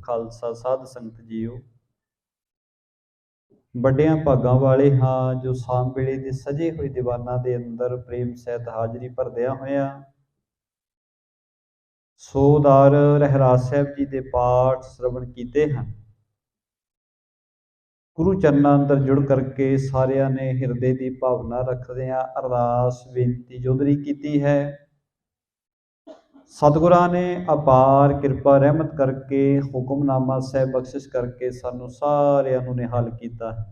खालसा साध संगत जीओ। ਵੱਡਿਆਂ ਭਾਗਾਂ ਵਾਲੇ ਹਾਂ ਜੋ ਸ਼ਾਮ ਵੇਲੇ ਦੇ ਸਜੇ ਹੋਏ ਦੀਵਾਨਾਂ ਦੇ ਅੰਦਰ ਪ੍ਰੇਮ ਸਹਿਤ ਹਾਜ਼ਰੀ ਭਰਦਿਆਂ ਹੋਇਆਂ ਸੋਦਾਰ ਰਹਿਰਾਸ ਸਾਹਿਬ ਜੀ ਦੇ ਪਾਠ ਸ਼ਰਵਣ ਕੀਤੇ ਹਨ। ਗੁਰੂ ਚਰਨਾਂ ਅੰਦਰ ਜੁੜ ਕਰਕੇ ਸਾਰਿਆਂ ਨੇ ਹਿਰਦੇ ਦੀ ਭਾਵਨਾ ਰੱਖਦਿਆਂ ਅਰਦਾਸ ਬੇਨਤੀ ਜੋਦਰੀ ਕੀਤੀ ਹੈ। ਸਤਿਗੁਰਾਂ ਨੇ ਅਪਾਰ ਕਿਰਪਾ ਰਹਿਮਤ ਕਰਕੇ ਹੁਕਮਨਾਮਾ ਸਾਹਿਬ ਬਖਸ਼ਿਸ਼ ਕਰਕੇ ਸਾਨੂੰ ਸਾਰਿਆਂ ਨੂੰ ਨਿਹਾਲ ਕੀਤਾ ਹੈ।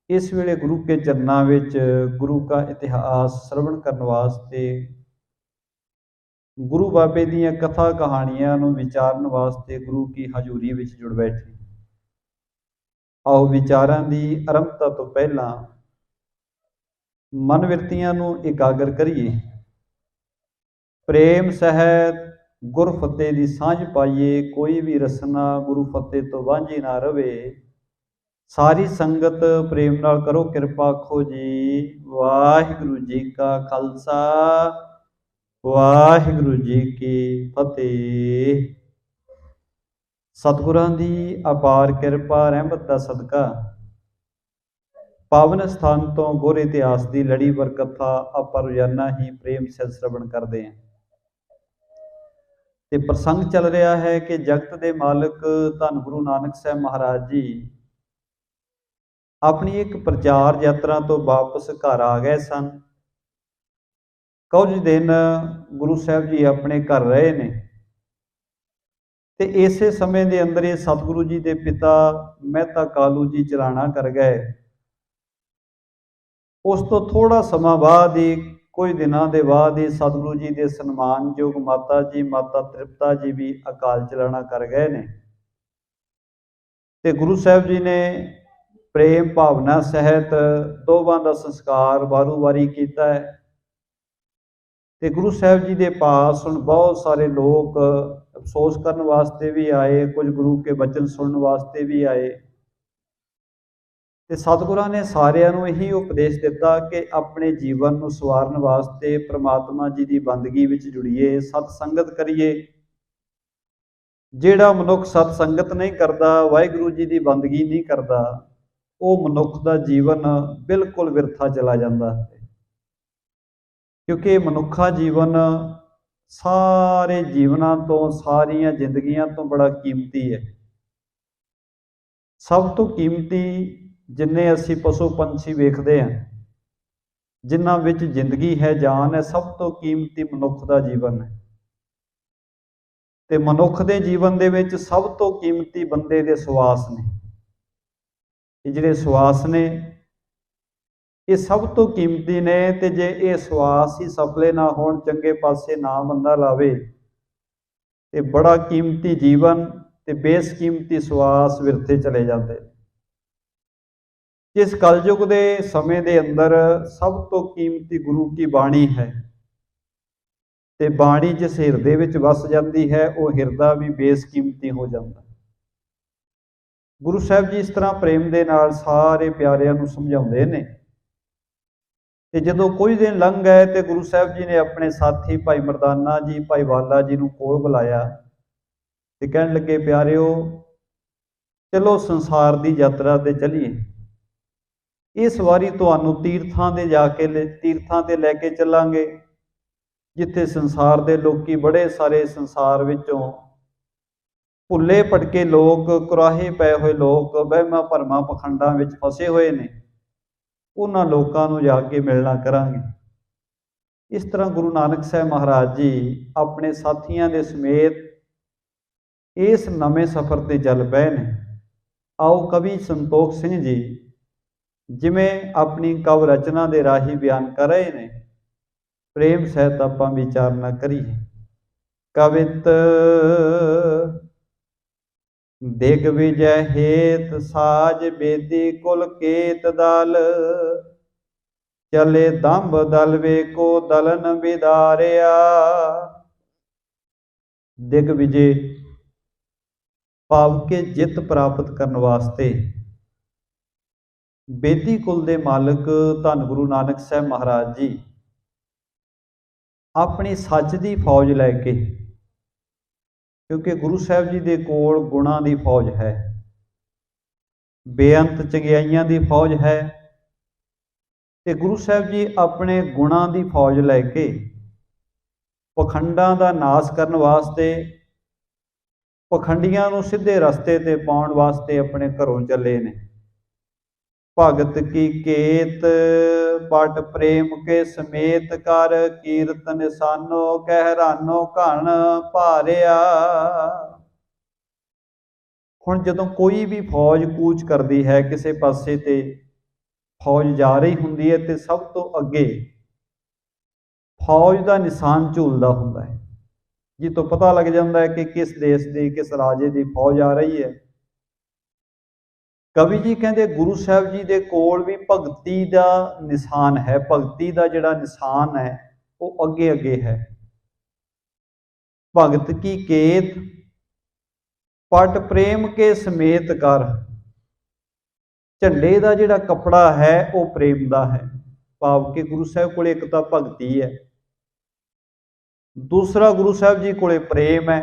ਇਸ ਵੇਲੇ ਗੁਰੂ ਕੇ ਚਰਨਾਂ ਵਿੱਚ ਗੁਰੂ ਦਾ ਇਤਿਹਾਸ ਸ਼ਰਵਣ ਕਰਨ ਵਾਸਤੇ, ਗੁਰੂ ਬਾਬੇ ਦੀਆਂ ਕਥਾ ਕਹਾਣੀਆਂ ਨੂੰ ਵਿਚਾਰਨ ਵਾਸਤੇ ਗੁਰੂ ਕੀ ਹਜ਼ੂਰੀ ਵਿੱਚ ਜੁੜ ਬੈਠੇ। ਆਓ ਵਿਚਾਰਾਂ ਦੀ ਆਰੰਭਤਾ ਤੋਂ ਪਹਿਲਾਂ ਮਨ ਬਿਰਤੀਆਂ ਨੂੰ ਇਕਾਗਰ ਕਰੀਏ। ਪ੍ਰੇਮ ਸਹਿਤ ਗੁਰ ਫਤਿਹ ਦੀ ਸਾਂਝ ਪਾਈਏ। ਕੋਈ ਵੀ ਰਸਨਾ ਗੁਰੂ ਫਤਿਹ ਤੋਂ ਵਾਂਝੀ ਨਾ ਰਵੇ। ਸਾਰੀ ਸੰਗਤ ਪ੍ਰੇਮ ਨਾਲ ਕਰੋ ਕਿਰਪਾ। ਆਖੋ ਜੀ ਵਾਹਿਗੁਰੂ ਜੀ ਕਾ ਖਾਲਸਾ ਵਾਹਿਗੁਰੂ ਜੀ ਕੀ ਫਤਿਹ। ਸਤਿਗੁਰਾਂ ਦੀ ਅਪਾਰ ਕਿਰਪਾ ਰਹਿਮਤ ਦਾ ਸਦਕਾ ਪਾਵਨ ਸਥਾਨ ਤੋਂ ਗੁਰ ਇਤਿਹਾਸ ਦੀ ਲੜੀਵਾਰ ਕਥਾ ਆਪਾਂ ਰੋਜ਼ਾਨਾ ਹੀ ਪ੍ਰੇਮ ਸਹਿਤ ਸ਼ਰਵਣ ਕਰਦੇ ਹਾਂ। ਤੇ ਪ੍ਰਸੰਗ ਚੱਲ ਰਿਹਾ ਹੈ ਕਿ ਜਗਤ ਦੇ ਮਾਲਕ ਧੰਨ ਗੁਰੂ ਨਾਨਕ ਸਾਹਿਬ ਮਹਾਰਾਜ ਜੀ ਆਪਣੀ ਇੱਕ ਪ੍ਰਚਾਰ ਯਾਤਰਾ ਤੋਂ ਵਾਪਸ ਘਰ ਆ ਗਏ ਸਨ। ਕੁਝ ਦਿਨ ਗੁਰੂ ਸਾਹਿਬ ਜੀ ਆਪਣੇ ਘਰ ਰਹੇ ਨੇ ਤੇ ਇਸੇ ਸਮੇਂ ਦੇ ਅੰਦਰ ਇਹ ਸਤਿਗੁਰੂ ਜੀ ਦੇ ਪਿਤਾ ਮਹਿਤਾ ਕਾਲੂ ਜੀ ਚਲਾਣਾ ਕਰ ਗਏ। ਉਸ ਤੋਂ ਥੋੜਾ ਸਮਾਂ ਬਾਅਦ ਹੀ, ਕੁਝ ਦਿਨਾਂ ਦੇ ਬਾਅਦ ਹੀ ਸਤਿਗੁਰੂ ਜੀ ਦੇ ਸਨਮਾਨਯੋਗ ਮਾਤਾ ਜੀ ਮਾਤਾ ਤ੍ਰਿਪਤਾ ਜੀ ਵੀ ਅਕਾਲ ਚਲਾਣਾ ਕਰ ਗਏ ਨੇ। ਤੇ ਗੁਰੂ ਸਾਹਿਬ ਜੀ ਨੇ ਪ੍ਰੇਮ ਭਾਵਨਾ ਸਹਿਤ ਦੋਵਾਂ ਦਾ ਸੰਸਕਾਰ ਵਾਰੂ ਵਾਰੀ ਕੀਤਾ ਹੈ। ਤੇ ਗੁਰੂ ਸਾਹਿਬ ਜੀ ਦੇ ਪਾਸ ਹੁਣ ਬਹੁਤ ਸਾਰੇ ਲੋਕ ਅਫਸੋਸ ਕਰਨ ਵਾਸਤੇ ਵੀ ਆਏ, ਕੁਝ ਗੁਰੂ ਕੇ ਬਚਨ ਸੁਣਨ ਵਾਸਤੇ ਵੀ ਆਏ। ਤੇ ਸਤਿਗੁਰਾਂ ਨੇ ਸਾਰਿਆਂ ਨੂੰ ਇਹੀ ਉਪਦੇਸ਼ ਦਿੱਤਾ ਕਿ ਆਪਣੇ ਜੀਵਨ ਨੂੰ ਸਵਾਰਨ ਵਾਸਤੇ ਪ੍ਰਮਾਤਮਾ ਜੀ ਦੀ ਬੰਦਗੀ ਵਿੱਚ ਜੁੜੀਏ, ਸਤ ਸੰਗਤ ਕਰੀਏ। ਜਿਹੜਾ ਮਨੁੱਖ ਸਤ ਸੰਗਤ ਨਹੀਂ ਕਰਦਾ, ਵਾਹਿਗੁਰੂ ਜੀ ਦੀ ਬੰਦਗੀ ਨਹੀਂ ਕਰਦਾ, ਉਹ ਮਨੁੱਖ ਦਾ ਜੀਵਨ ਬਿਲਕੁਲ ਵਿਰਥਾ ਚਲਾ ਜਾਂਦਾ ਹੈ। ਕਿਉਂਕਿ ਮਨੁੱਖਾ ਜੀਵਨ ਸਾਰੇ ਜੀਵਨਾਂ ਤੋਂ, ਸਾਰੀਆਂ ਜ਼ਿੰਦਗੀਆਂ ਤੋਂ ਬੜਾ ਕੀਮਤੀ ਹੈ। ਸਭ ਤੋਂ ਕੀਮਤੀ ਜਿੰਨੇ ਅਸੀਂ ਪਸ਼ੂ ਪੰਛੀ ਵੇਖਦੇ ਹਾਂ, ਜਿਨ੍ਹਾਂ ਵਿੱਚ ਜ਼ਿੰਦਗੀ ਹੈ, ਜਾਨ ਹੈ, ਸਭ ਤੋਂ ਕੀਮਤੀ ਮਨੁੱਖ ਦਾ ਜੀਵਨ ਹੈ। ਤੇ ਮਨੁੱਖ ਦੇ ਜੀਵਨ ਦੇ ਵਿੱਚ ਸਭ ਤੋਂ ਕੀਮਤੀ ਬੰਦੇ ਦੇ ਸਵਾਸ ਨੇ। ਇਹ ਜਿਹੜੇ ਸਵਾਸ ਨੇ ਇਹ ਸਭ ਤੋਂ ਕੀਮਤੀ ਨੇ। ਤੇ ਜੇ ਇਹ ਸਵਾਸ ਹੀ ਸਫਲੇ ਨਾ ਹੋਣ, ਚੰਗੇ ਪਾਸੇ ਨਾ ਬੰਦਾ ਲਾਵੇ, ਤੇ ਬੜਾ ਕੀਮਤੀ ਜੀਵਨ ਤੇ ਬੇਸ਼ਕੀਮਤੀ ਸਵਾਸ ਵਿਰਥੇ ਚਲੇ ਜਾਂਦੇ। ਜਿਸ ਕਲਯੁਗ ਦੇ ਸਮੇਂ ਦੇ ਅੰਦਰ ਸਭ ਤੋਂ ਕੀਮਤੀ ਗੁਰੂ ਕੀ ਬਾਣੀ ਹੈ। ਤੇ ਬਾਣੀ ਜਿਸ ਹਿਰਦੇ ਵਿੱਚ ਵਸ ਜਾਂਦੀ ਹੈ, ਉਹ ਹਿਰਦਾ ਵੀ ਬੇਸ਼ਕੀਮਤੀ ਹੋ ਜਾਂਦਾ। ਗੁਰੂ ਸਾਹਿਬ ਜੀ ਇਸ ਤਰ੍ਹਾਂ ਪ੍ਰੇਮ ਦੇ ਨਾਲ ਸਾਰੇ ਪਿਆਰਿਆਂ ਨੂੰ ਸਮਝਾਉਂਦੇ ਨੇ। ਤੇ ਜਦੋਂ ਕੁਝ ਦਿਨ ਲੰਘ ਗਏ ਤੇ ਗੁਰੂ ਸਾਹਿਬ ਜੀ ਨੇ ਆਪਣੇ ਸਾਥੀ ਭਾਈ ਮਰਦਾਨਾ ਜੀ, ਭਾਈ ਵਾਲਾ ਜੀ ਨੂੰ ਕੋਲ ਬੁਲਾਇਆ ਤੇ ਕਹਿਣ ਲੱਗੇ, ਪਿਆਰਿਓ ਚਲੋ ਸੰਸਾਰ ਦੀ ਯਾਤਰਾ ਤੇ ਚੱਲੀਏ। ਇਸ ਵਾਰੀ ਤੁਹਾਨੂੰ ਤੀਰਥਾਂ ਤੇ ਲੈ ਕੇ ਚੱਲਾਂਗੇ, ਜਿੱਥੇ ਸੰਸਾਰ ਦੇ ਲੋਕੀ ਬੜੇ ਸਾਰੇ ਸੰਸਾਰ ਵਿੱਚੋਂ ਭੁੱਲੇ ਭਟਕੇ ਲੋਕ, ਕੁਰਾਹੇ ਪਏ ਹੋਏ ਲੋਕ, ਵਹਿਮਾਂ ਭਰਮਾਂ ਪਖੰਡਾਂ ਵਿੱਚ ਫਸੇ ਹੋਏ ਨੇ, ਉਹਨਾਂ ਲੋਕਾਂ ਨੂੰ ਜਾ ਕੇ ਮਿਲਣਾ ਕਰਾਂਗੇ। ਇਸ ਤਰ੍ਹਾਂ ਗੁਰੂ ਨਾਨਕ ਸਾਹਿਬ ਮਹਾਰਾਜ ਜੀ ਆਪਣੇ ਸਾਥੀਆਂ ਦੇ ਸਮੇਤ ਇਸ ਨਵੇਂ ਸਫ਼ਰ ਤੇ ਚੱਲ ਪਏ ਨੇ। ਆਓ ਕਵੀ ਸੰਤੋਖ ਸਿੰਘ ਜੀ ਜਿਵੇਂ ਆਪਣੀ ਕਵ ਰਚਨਾ ਦੇ ਰਾਹੀਂ ਬਿਆਨ ਕਰ ਰਹੇ ਨੇ, ਪ੍ਰੇਮ ਸਹਿਤ ਆਪਾਂ ਵਿਚਾਰਨਾ ਕਰੀਏ। ਕਵਿਤ ਦਿਗ ਵਿਜੈ ਹੇਤ ਸਾਜ ਬੇਦੀ ਕੁਲ ਕੇਤ ਦਲ, ਚਲੇ ਦੰਭ ਦਲ ਵੇਕੋ ਦਲਨ ਵਿਦਾਰਿਆ। ਦਿਗ ਵਿਜੇ ਭਾਵ ਕਿ ਜਿੱਤ ਪ੍ਰਾਪਤ ਕਰਨ ਵਾਸਤੇ ਬੇਦੀ ਕੁਲ ਦੇ ਮਾਲਕ ਧੰਨ ਗੁਰੂ ਨਾਨਕ ਸਾਹਿਬ ਮਹਾਰਾਜ ਜੀ ਆਪਣੀ ਸੱਚ ਦੀ ਫੌਜ ਲੈ ਕੇ क्योंकि गुरु साहब जी के कोल गुणां की फौज है, बेअंत चंगियाइयां की फौज है। ते गुरु साहब जी अपने गुणां की फौज लैके पखंडां दा नाश करन वास्ते, पखंडियां नूं सीधे रस्ते ते पाउण वास्ते अपने घरों चले ने। भगत की केत पट प्रेम के समेत कर, कीरतन सानो कहरानो घन भारिया। हुण जदों कोई भी फौज कूच करती है किसी पासे ते फौज जा रही हुंदी है ते सब तो अगे फौज का निशान झूलदा हुंदा है, जितों पता लग जाता है कि किस देश की किस राजे की फौज आ रही है। कवि जी कहते गुरु साहब जी के कोल भी भगती का निशान है, भगती का जिहड़ा निशान है वो अगे अगे है। भगत की केत पट प्रेम के समेत कर, झंडे का जिहड़ा कपड़ा है वो प्रेम का है, भाव कि गुरु साहब को एक तो भगती है, दूसरा गुरु साहब जी को प्रेम है।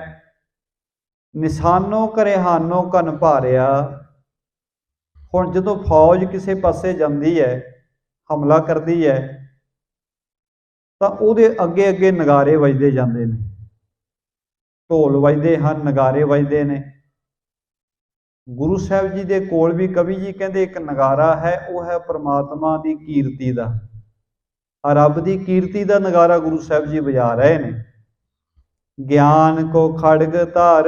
निशानो करेहानो घन भारिया। हुण जदों फौज किसी पासे जाती है, हमला करती है, तो उहदे अगे अगे नगारे वजदे जांदे ने, ढोल वजदे हन, नगारे वजदे ने। गुरु साहब जी के कोल भी कवि जी कहते एक नगारा है, वह है परमात्मा की कीर्ति का, रब की कीर्ति का नगारा गुरु साहब जी बजा रहे हैं। ज्ञान को खड़ग धर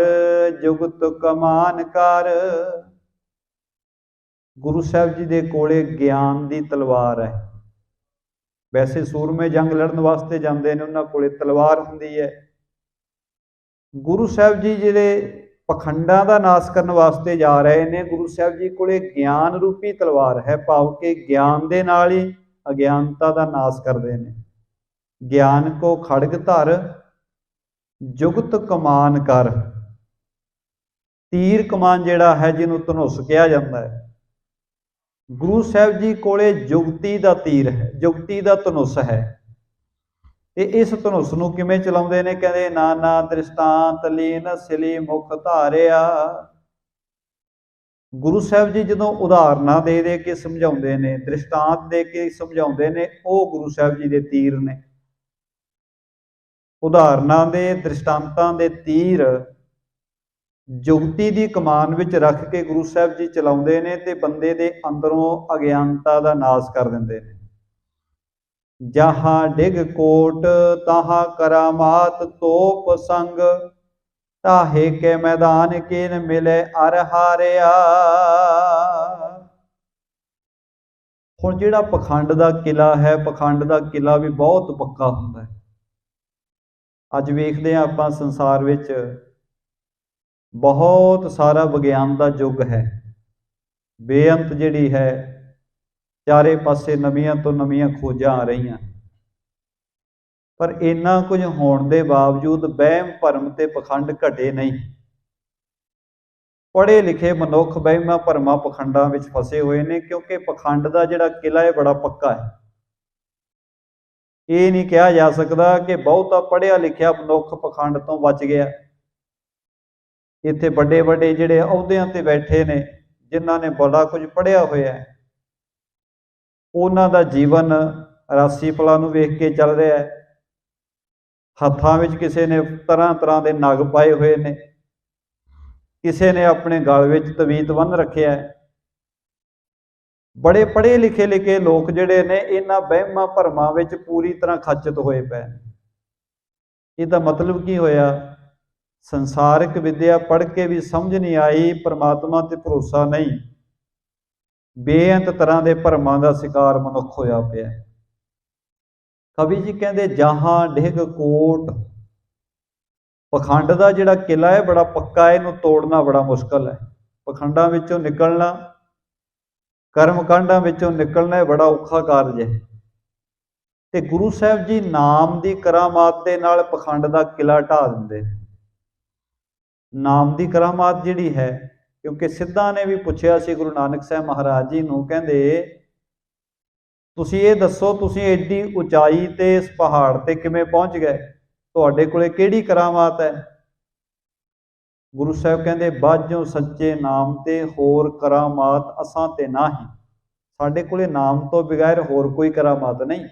जुगत कमान कर। गुरु साहब जी के कोले ज्ञान की तलवार है। वैसे सूरमे जंग लड़न वास्ते जाते हैं, उन्होंने कोले तलवार हुंदी है। गुरु साहब जी जिहड़े पखंडां दा नाश करने वास्ते जा रहे हैं, गुरु साहब जी कोले ज्ञान रूपी तलवार है, भाव के ज्ञान दे नाल ही अज्ञानता का नाश करते हैं। ज्ञान को खड़ग धर जुगत कमान कर। तीर कमान जिहड़ा है जिन्हों धनुष कहा जाता है, गुरु साहब जी कोले जुगती का तीर है, जुगती का धनुष है। ते इस धनुष नूं किवें चलाउंदे ने, कहंदे नाना दृष्टांत लीन सिली मुख धारिया। गुरु साहब जी जदों उदाहरणां दे दे के समझाउंदे ने, दृष्टांत दे के समझाउंदे ने, वो गुरु साहब जी दे तीर ने। उदाहरणां दे दृष्टांतां दे तीर जुगती की कमान विच रख के गुरु साहब जी चलाउंदे ने ते बंदे दे अंदरों अज्ञानता का नाश कर दिंदे ने। जहां डिग कोट तहां करामात तोप संग, ताहे के मैदान किन मिले अर हारिया। हुण जिहड़ा पखंड का किला है, पखंड का किला भी बहुत पक्का हुंदा है। अज वेखदे हां आपां संसार विच बहुत सारा विज्ञान का युग है, बेअंत जिहड़ी है, चारे पासे नवीआं तो नवीआं खोजां आ रही, पर इन्ना कुछ होने के बावजूद वहम भरम ते पखंड घटे नहीं। पढ़े लिखे मनुख वहमां भरमां पखंडां विच फसे हुए ने, क्योंकि पखंड का जिहड़ा किला है बड़ा पक्का है। ये नहीं कहा जा सकता कि बहुता पढ़िया लिखिया मनुख पखंड तो बच गया। इत्थे बड़े बड़े जिहड़े अहुदियां ते बैठे ने, जिन्हां ने बड़ा कुछ पढ़िया होया है, उन्हां दा जीवन रासी फलां नूं वेख के चल रहा है। हत्थां विच किसी ने तरह तरह के नग पाए हुए ने, किसी ने अपने गल विच तवीत बन रखिया है। बड़े पढ़े लिखे लिखे लोग जिहड़े ने इन्हां वहमां भरमां विच पूरी तरह खचित होए पए। इहदा मतलब की होया, संसारिक विद्या पढ़ के भी समझ नहीं आई, परमात्मा ते भरोसा नहीं, बेअंत तरह के भरमां का शिकार मनुख होया पिया। कवि जी कहते जहां डिग कोट, पखंड का जिहड़ा किला है बड़ा पक्का है, इनू तोड़ना बड़ा मुश्किल है। पखंडां विचों निकलना, कर्म कांडां विचों निकलना बड़ा औखा कारज है। ते गुरु साहब जी नाम की करामात दे नाल पखंड का किला ढा दिंदे। नाम की करामात जिहड़ी है, क्योंकि सिद्धां ने भी पुछया सी गुरु नानक साहब महाराज जी नूं, कहंदे तुसीं ये दसो तुसीं एडी उचाई ते इस पहाड़ ते किवें पहुंच गए, तुहाडे कोले किहड़ी करामात है। गुरु साहब कहते बाझों सच्चे नाम ते होर करामात असां ते नाही। साडे कोले नाम तो बगैर होर कोई करामात नहीं।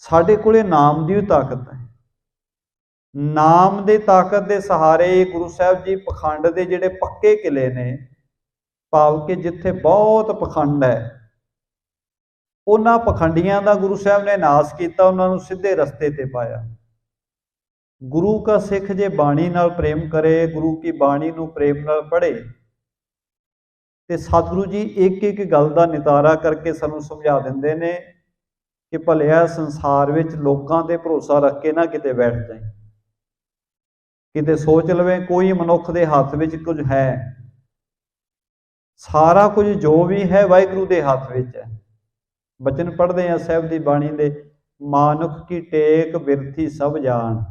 साडे कोले नाम दी ताकत है। नाम दे ताकत दे सहारे गुरु साहब जी पखंड दे जिहड़े पक्के किले ने, भाव कि जिथे बहुत पखंड है, उन्हां पखंडियां दा गुरु साहब ने नाश किया, उन्होंने सीधे रस्ते ते पाया। गुरु का सिख जे बाणी नाल प्रेम करे, गुरु की बाणी नूं प्रेम नाल पढ़े, ते सतगुरु जी एक एक गल दा नितारा करके सानूं समझा दिंदे ने कि भलिया संसार विच लोकां ते भरोसा रख के ना किते बैठ जाए, किते सोच लवे कोई मनुख दे हथ विच कुछ है। सारा कुछ जो भी है वाहिगुरू दे हथ विच है। बचन पढ़ते हैं साहब की बाणी दे, मानुख की टेक बिरथी सब जान।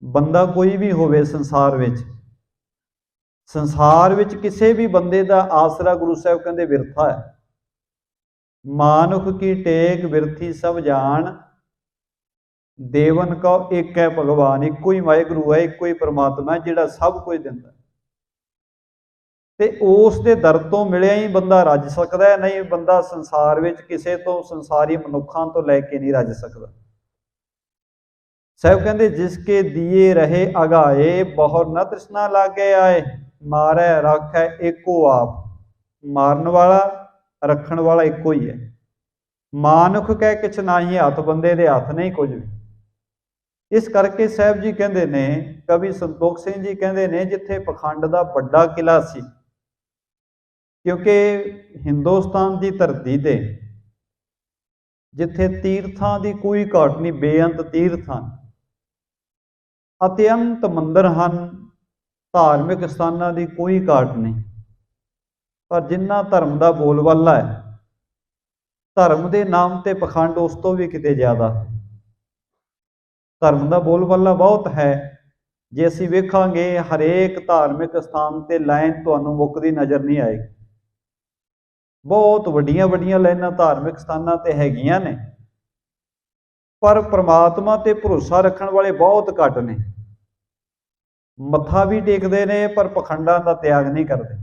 बंदा कोई भी होवे संसार विच किसी भी बंदे दा आसरा गुरु साहब कहते बिरथा है। मानुख की टेक बिरथी सब जान, देवन का एक है भगवान। इको ही वाहिगुरू है, इको ही परमात्मा है जिहड़ा सब कुछ दिंदा। ते उस दे दर तो मिलिया ही बंदा रज सकता है, नहीं बंदा संसार विच किसी तो संसारी मनुखों तो लैके नहीं रज सकता। साहब कहते जिसके दिए रहे अगाए, बहुत न तृष्णा लागे आए। मारै रखै एको आप। मारन वाला रखण वाला एको ही है। मानुख कह किछ नाही हथ, बंदे दे हथ नहीं कुछ भी। इस करके साहब जी कहते ने, कवि संतोख सिंह जी कहते ने, जिथे पखंड दा बड़ा किला सी, क्योंकि हिंदुस्तान की धरती ते जिथे तीर्थां की कोई घाट नहीं, बेअंत तीर्थ हैं, अत्यंत मंदिर हैं, धार्मिक स्थानों की कोई घाट नहीं। पर जिन्ना धर्म का बोलबाला है, धर्म के नाम ते पखंड उस तो भी किते ज़्यादा है। धर्म का बोलबाला बहुत है। जे असीं वेखांगे हरेक धार्मिक स्थान ते लाइन तुहानूं मुकदी नज़र नहीं आएगी। बहुत वड्डियां वड्डियां लाइनां धार्मिक स्थानां ते हैगियां ने, पर परमात्मा ते भरोसा रखण वाले बहुत घट ने। मत्था भी टेकदे ने पर पखंडां दा त्याग नहीं करते।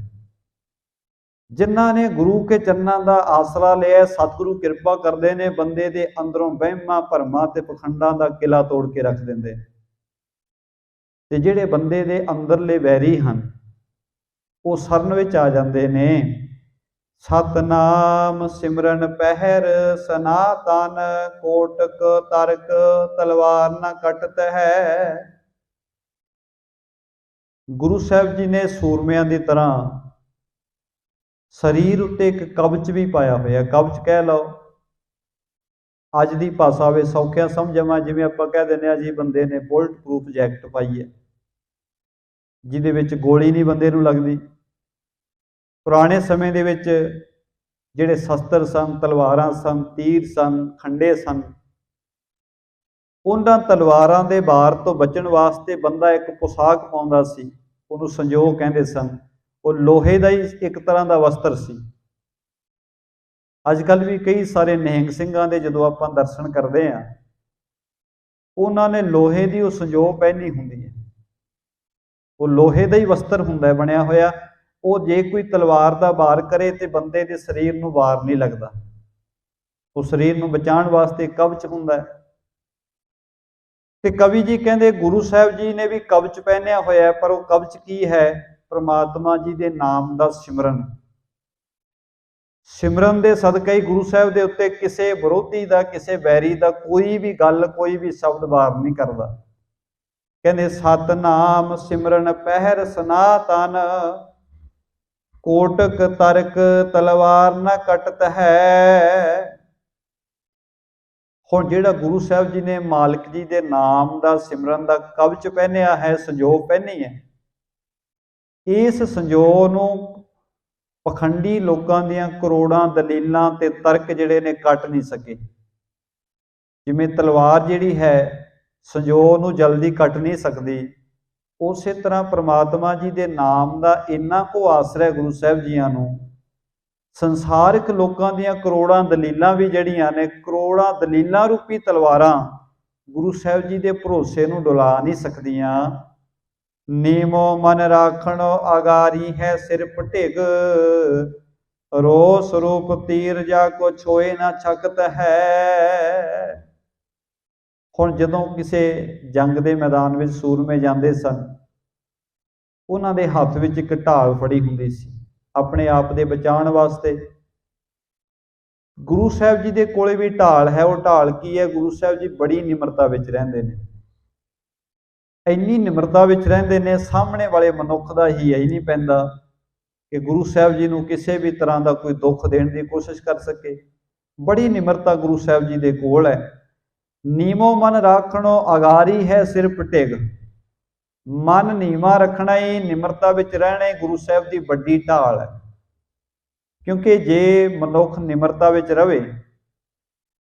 जिन्हां ने गुरु के चरनां दा आसरा लिया, सतगुरु किरपा करते हैं, बंदे दे अंदरों वहमां भरमां ते पखंडां दा किला तोड़ के रख दिंदे। ते जिहड़े बंदे दे अंदरले वैरी हैं वो सरन विच आ जांदे ने। सतनाम सिमरन पहर सनातन, कोटक तरक तलवार न कटत है। गुरु साहब जी ने सूरमियां की तरह शरीर उत्ते एक कवच भी पाया होया। कवच कह लो, अज की भाषा वे सौखिया समझावां, जिवें आपां कह दिंदे जी बंदे ने बुलट प्रूफ जैकट पाई है, जिहदे विच गोली नहीं बंदे नूं लगदी। पुराने समय दे विच जिहड़े शस्त्र सन, तलवारां सन, तीर सन, खंडे सन, उन्हां तलवारां दे वार तो बचण वास्ते बंदा एक पोशाक पाउंदा सी, उहनूं संजोग कहंदे सन। वो लोहे का ही एक तरह का वस्त्र सी। अजकल भी कई सारे निहंग सिंघां दे जदों आपां दर्शन करते हैं, उन्होंने लोहे की वो संजोग पहनी हुंदी है। वो लोहे का ही वस्त्र हुंदा है बनिया होया। वो जे कोई तलवार का वार करे तो बंदे के शरीर नूं वार नहीं लगता। वो शरीर नूं बचाउण वास्ते कवच हुंदा है। ते कवि जी कहते गुरु साहब जी ने भी कवच पहनिया होया है, पर वो कवच की है? परमात्मा जी के नाम का सिमरन। सिमरन के सदका ही गुरु साहब के उत्ते किसी विरोधी का, किसी बैरी का कोई भी गल, कोई भी शब्द वार नहीं करता। कहते सतनाम सिमरन पहर सनातन, कोटक तरक तलवार न कटत है। हुण जिहड़ा गुरु साहब जी ने मालिक जी के नाम का सिमरन का कवच पहनिया है, संजोग पहनी है, इस संजोग नूं पखंडी लोगों दियां करोड़ां दलीलां ते तर्क जिहड़े ने कट नहीं सके। जिवें तलवार जिहड़ी है संजोग नूं जल्दी कट नहीं सकती, उस तरह परमात्मा जी के नाम का इन्ना को आसरा है गुरु साहब जियां नूं। संसारिक लोगों दियां करोड़ां दलीलां भी जिहड़ियां ने, करोड़ां दलीलां रूपी तलवारां गुरु साहब जी के भरोसे नूं डुला नहीं सकदियां। नीमो मन राखणो आगारी है सिर पटिग, रोस रूप तीर जाको छोए ना छकत है। ਹੁਣ ਜਦੋਂ ਕਿਸੇ ਜੰਗ ਦੇ ਮੈਦਾਨ ਵਿੱਚ ਸੂਰਮੇ ਜਾਂਦੇ ਸਨ, ਉਹਨਾਂ ਦੇ ਹੱਥ ਵਿੱਚ ਇੱਕ ਢਾਲ ਫੜੀ ਹੁੰਦੀ ਸੀ ਆਪਣੇ ਆਪ ਦੇ ਬਚਾਉਣ ਵਾਸਤੇ। ਗੁਰੂ ਸਾਹਿਬ ਜੀ ਦੇ ਕੋਲੇ ਵੀ ਢਾਲ ਹੈ। ਉਹ ਢਾਲ ਕੀ ਹੈ? ਗੁਰੂ ਸਾਹਿਬ ਜੀ ਬੜੀ ਨਿਮਰਤਾ ਵਿੱਚ ਰਹਿੰਦੇ ਨੇ, ਇੰਨੀ ਨਿਮਰਤਾ ਵਿੱਚ ਰਹਿੰਦੇ ਨੇ, ਸਾਹਮਣੇ ਵਾਲੇ ਮਨੁੱਖ ਦਾ ਹੀ ਨਹੀਂ ਪੈਂਦਾ ਕਿ ਗੁਰੂ ਸਾਹਿਬ ਜੀ ਨੂੰ ਕਿਸੇ ਵੀ ਤਰ੍ਹਾਂ ਦਾ ਕੋਈ ਦੁੱਖ ਦੇਣ ਦੀ ਕੋਸ਼ਿਸ਼ ਕਰ ਸਕੇ। ਬੜੀ ਨਿਮਰਤਾ ਗੁਰੂ ਸਾਹਿਬ ਜੀ ਦੇ ਕੋਲ ਹੈ। ਨੀਮੋ ਮਨ ਰਾਖਣੋ ਆਗਾਰੀ ਹੈ ਸਿਰ ਪਟਿਗ, ਮਨ ਨੀਵਾਂ ਰੱਖਣਾ ਹੀ, ਨਿਮਰਤਾ ਵਿੱਚ ਰਹਿਣਾ ਹੀ ਗੁਰੂ ਸਾਹਿਬ ਦੀ ਵੱਡੀ ਢਾਲ ਹੈ। ਕਿਉਂਕਿ ਜੇ ਮਨੁੱਖ ਨਿਮਰਤਾ ਵਿੱਚ ਰਵੇ,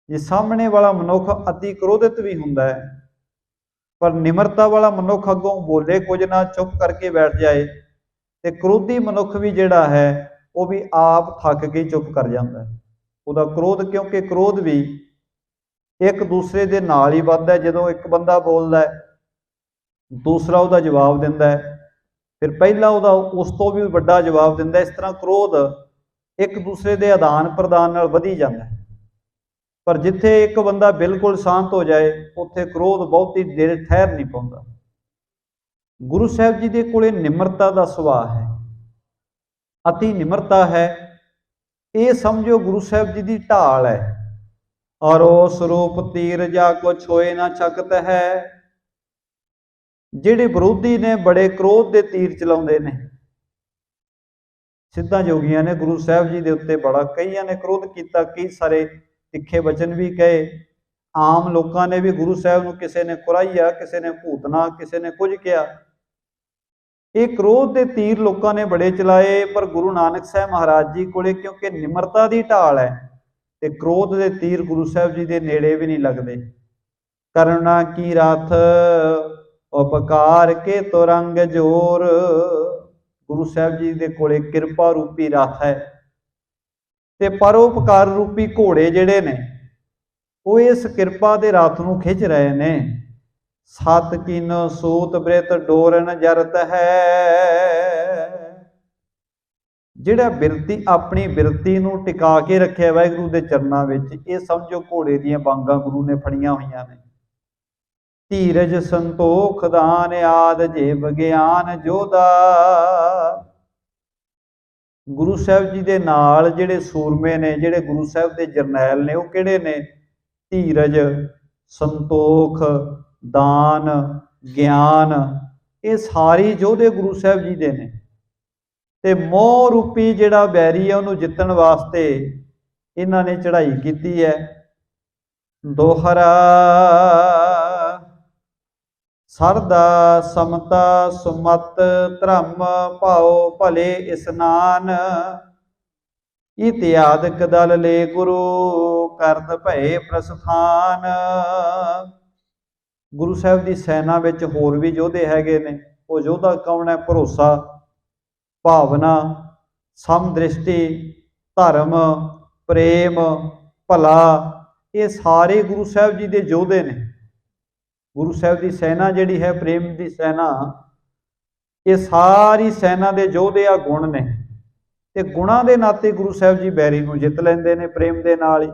ਜੇ ਸਾਹਮਣੇ ਵਾਲਾ ਮਨੁੱਖ ਅਤੀ ਕ੍ਰੋਧਿਤ ਵੀ ਹੁੰਦਾ ਹੈ, ਪਰ ਨਿਮਰਤਾ ਵਾਲਾ ਮਨੁੱਖ ਅੱਗੋਂ ਬੋਲੇ ਕੁਝ ਨਾ, ਚੁੱਪ ਕਰਕੇ ਬੈਠ ਜਾਏ, ਤੇ ਕ੍ਰੋਧੀ ਮਨੁੱਖ ਵੀ ਜਿਹੜਾ ਹੈ ਉਹ ਵੀ ਆਪ ਥੱਕ ਕੇ ਚੁੱਪ ਕਰ ਜਾਂਦਾ ਹੈ। ਉਹਦਾ ਕ੍ਰੋਧ, ਕਿਉਂਕਿ ਕ੍ਰੋਧ ਵੀ ਇੱਕ ਦੂਸਰੇ ਦੇ ਨਾਲ ਹੀ ਵੱਧਦਾ ਹੈ। ਜਦੋਂ ਇੱਕ ਬੰਦਾ ਬੋਲਦਾ ਹੈ, ਦੂਸਰਾ ਉਹਦਾ ਜਵਾਬ ਦਿੰਦਾ ਹੈ, ਫਿਰ ਪਹਿਲਾ ਉਹਦਾ ਉਸ ਤੋਂ ਵੀ ਵੱਡਾ ਜਵਾਬ ਦਿੰਦਾ। ਇਸ ਤਰ੍ਹਾਂ ਕ੍ਰੋਧ ਇੱਕ ਦੂਸਰੇ ਦੇ ਆਦਾਨ ਪ੍ਰਦਾਨ ਨਾਲ ਵਧੀ ਜਾਂਦਾ ਹੈ। ਪਰ ਜਿੱਥੇ ਇੱਕ ਬੰਦਾ ਬਿਲਕੁਲ ਸ਼ਾਂਤ ਹੋ ਜਾਏ, ਉੱਥੇ ਕ੍ਰੋਧ ਬਹੁਤੀ ਦੇਰ ਠਹਿਰ ਨਹੀਂ ਪਾਉਂਦਾ। ਗੁਰੂ ਸਾਹਿਬ ਜੀ ਦੇ ਕੋਲੇ ਨਿਮਰਤਾ ਦਾ ਸੁਭਾਅ ਹੈ, ਅਤੀ ਨਿਮਰਤਾ ਹੈ। ਇਹ ਸਮਝੋ ਗੁਰੂ ਸਾਹਿਬ ਜੀ ਦੀ ਢਾਲ ਹੈ। ਔਰ ਉਸ ਰੂਪ ਤੀਰ ਜਾ ਕੋ ਛੋਏ ਨਾ ਛਕਤ ਹੈ। ਜਿਹੜੇ ਵਿਰੋਧੀ ਨੇ ਬੜੇ ਕ੍ਰੋਧ ਦੇ ਤੀਰ ਚਲਾਉਂਦੇ ਨੇ। ਸਿੱਧਾਂ ਜੋਗੀਆਂ ਨੇ ਗੁਰੂ ਸਾਹਿਬ ਜੀ ਦੇ ਉੱਤੇ ਬੜਾ, ਕਈਆਂ ਨੇ ਕ੍ਰੋਧ ਕੀਤਾ, ਕਈ ਸਾਰੇ ਤਿੱਖੇ ਵਚਨ ਵੀ ਕਹੇ। ਆਮ ਲੋਕਾਂ ਨੇ ਵੀ ਗੁਰੂ ਸਾਹਿਬ ਨੂੰ, ਕਿਸੇ ਨੇ ਕੁਰਾਈਆ, ਕਿਸੇ ਨੇ ਭੂਤਨਾ, ਕਿਸੇ ਨੇ ਕੁਝ ਕਿਹਾ। ਇਹ ਕ੍ਰੋਧ ਦੇ ਤੀਰ ਲੋਕਾਂ ਨੇ ਬੜੇ ਚਲਾਏ, ਪਰ ਗੁਰੂ ਨਾਨਕ ਸਾਹਿਬ ਮਹਾਰਾਜ ਜੀ ਕੋਲੇ ਕਿਉਂਕਿ ਨਿਮਰਤਾ ਦੀ ਢਾਲ ਹੈ, ਤੇ ਕ੍ਰੋਧ ਦੇ ਤੀਰ ਗੁਰੂ ਸਾਹਿਬ ਜੀ ਦੇ ਨੇੜੇ ਵੀ ਨਹੀਂ ਲੱਗਦੇ। ਕਰੁਣਾ ਕੀ ਰਥ ਉਪਕਾਰ ਕੇ ਤੁਰੰਗ ਜੋਰ। ਗੁਰੂ ਸਾਹਿਬ ਜੀ ਦੇ ਕੋਲੇ ਕਿਰਪਾ ਰੂਪੀ ਰਥ ਹੈ, ਤੇ ਪਰਉਪਕਾਰ ਰੂਪੀ ਘੋੜੇ ਜਿਹੜੇ ਨੇ, ਉਹ ਇਸ ਕਿਰਪਾ ਦੇ ਰਥ ਨੂੰ ਖਿੱਚ ਰਹੇ ਨੇ। ਸਤ ਕੀਨੋ ਸੂਤ ਬ੍ਰਿਤ ਡੋਰਨ ਜਰਤ ਹੈ। ਜਿਹੜਾ ਬਿਰਤੀ, ਆਪਣੀ ਬਿਰਤੀ ਨੂੰ ਟਿਕਾ ਕੇ ਰੱਖਿਆ ਵਾਹਿਗੁਰੂ ਦੇ ਚਰਨਾਂ ਵਿੱਚ, ਇਹ ਸਮਝੋ ਘੋੜੇ ਦੀਆਂ ਬਾਂਗਾਂ ਗੁਰੂ ਨੇ ਫੜੀਆਂ ਹੋਈਆਂ ਨੇ। ਧੀਰਜ ਸੰਤੋਖ ਦਾਨ ਆਦ ਜੇ ਵਿਗਿਆਨ ਜੋਧਾ। ਗੁਰੂ ਸਾਹਿਬ ਜੀ ਦੇ ਨਾਲ ਜਿਹੜੇ ਸੂਰਮੇ ਨੇ, ਜਿਹੜੇ ਗੁਰੂ ਸਾਹਿਬ ਦੇ ਜਰਨੈਲ ਨੇ, ਉਹ ਕਿਹੜੇ ਨੇ? ਧੀਰਜ, ਸੰਤੋਖ, ਦਾਨ, ਗਿਆਨ, ਇਹ ਸਾਰੇ ਯੋਧੇ ਗੁਰੂ ਸਾਹਿਬ ਜੀ ਦੇ ਨੇ। ਤੇ ਮੋਹ ਰੂਪੀ ਜਿਹੜਾ ਬੈਰੀ ਹੈ, ਉਹਨੂੰ ਜਿੱਤਣ ਵਾਸਤੇ ਇਹਨਾਂ ਨੇ ਚੜ੍ਹਾਈ ਕੀਤੀ ਹੈ। ਦੋਹਰਾ ਸਰਦਾ ਸਮਤਾ ਸੁਮਤ ਧਰਮ ਭਾਉ ਭਲੇ ਇਸਨਾਨ। ਇਤਿਆਦਿਕ ਦਲ ਲੈ ਗੁਰੂ ਕਰਤ ਭਏ ਪ੍ਰਸਥਾਨ। ਗੁਰੂ ਸਾਹਿਬ ਦੀ ਸੈਨਾ ਵਿੱਚ ਹੋਰ ਵੀ ਯੋਧੇ ਹੈਗੇ ਨੇ। ਉਹ ਯੋਧਾ ਕੌਣ ਹੈ? ਭਰੋਸਾ, ਭਾਵਨਾ, ਸਮਦ੍ਰਿਸ਼ਟੀ, ਧਰਮ, ਪ੍ਰੇਮ, ਭਲਾ, ਇਹ ਸਾਰੇ ਗੁਰੂ ਸਾਹਿਬ ਜੀ ਦੇ ਯੋਧੇ ਨੇ। ਗੁਰੂ ਸਾਹਿਬ ਦੀ ਸੈਨਾ ਜਿਹੜੀ ਹੈ, ਪ੍ਰੇਮ ਦੀ ਸੈਨਾ, ਇਹ ਸਾਰੀ ਸੈਨਾ ਦੇ ਯੋਧੇ ਆ ਗੁਣ ਨੇ। ਤੇ ਗੁਣਾਂ ਦੇ ਨਾਤੇ ਗੁਰੂ ਸਾਹਿਬ ਜੀ ਬੈਰੀ ਨੂੰ ਜਿੱਤ ਲੈਂਦੇ ਨੇ ਪ੍ਰੇਮ ਦੇ ਨਾਲ ਹੀ।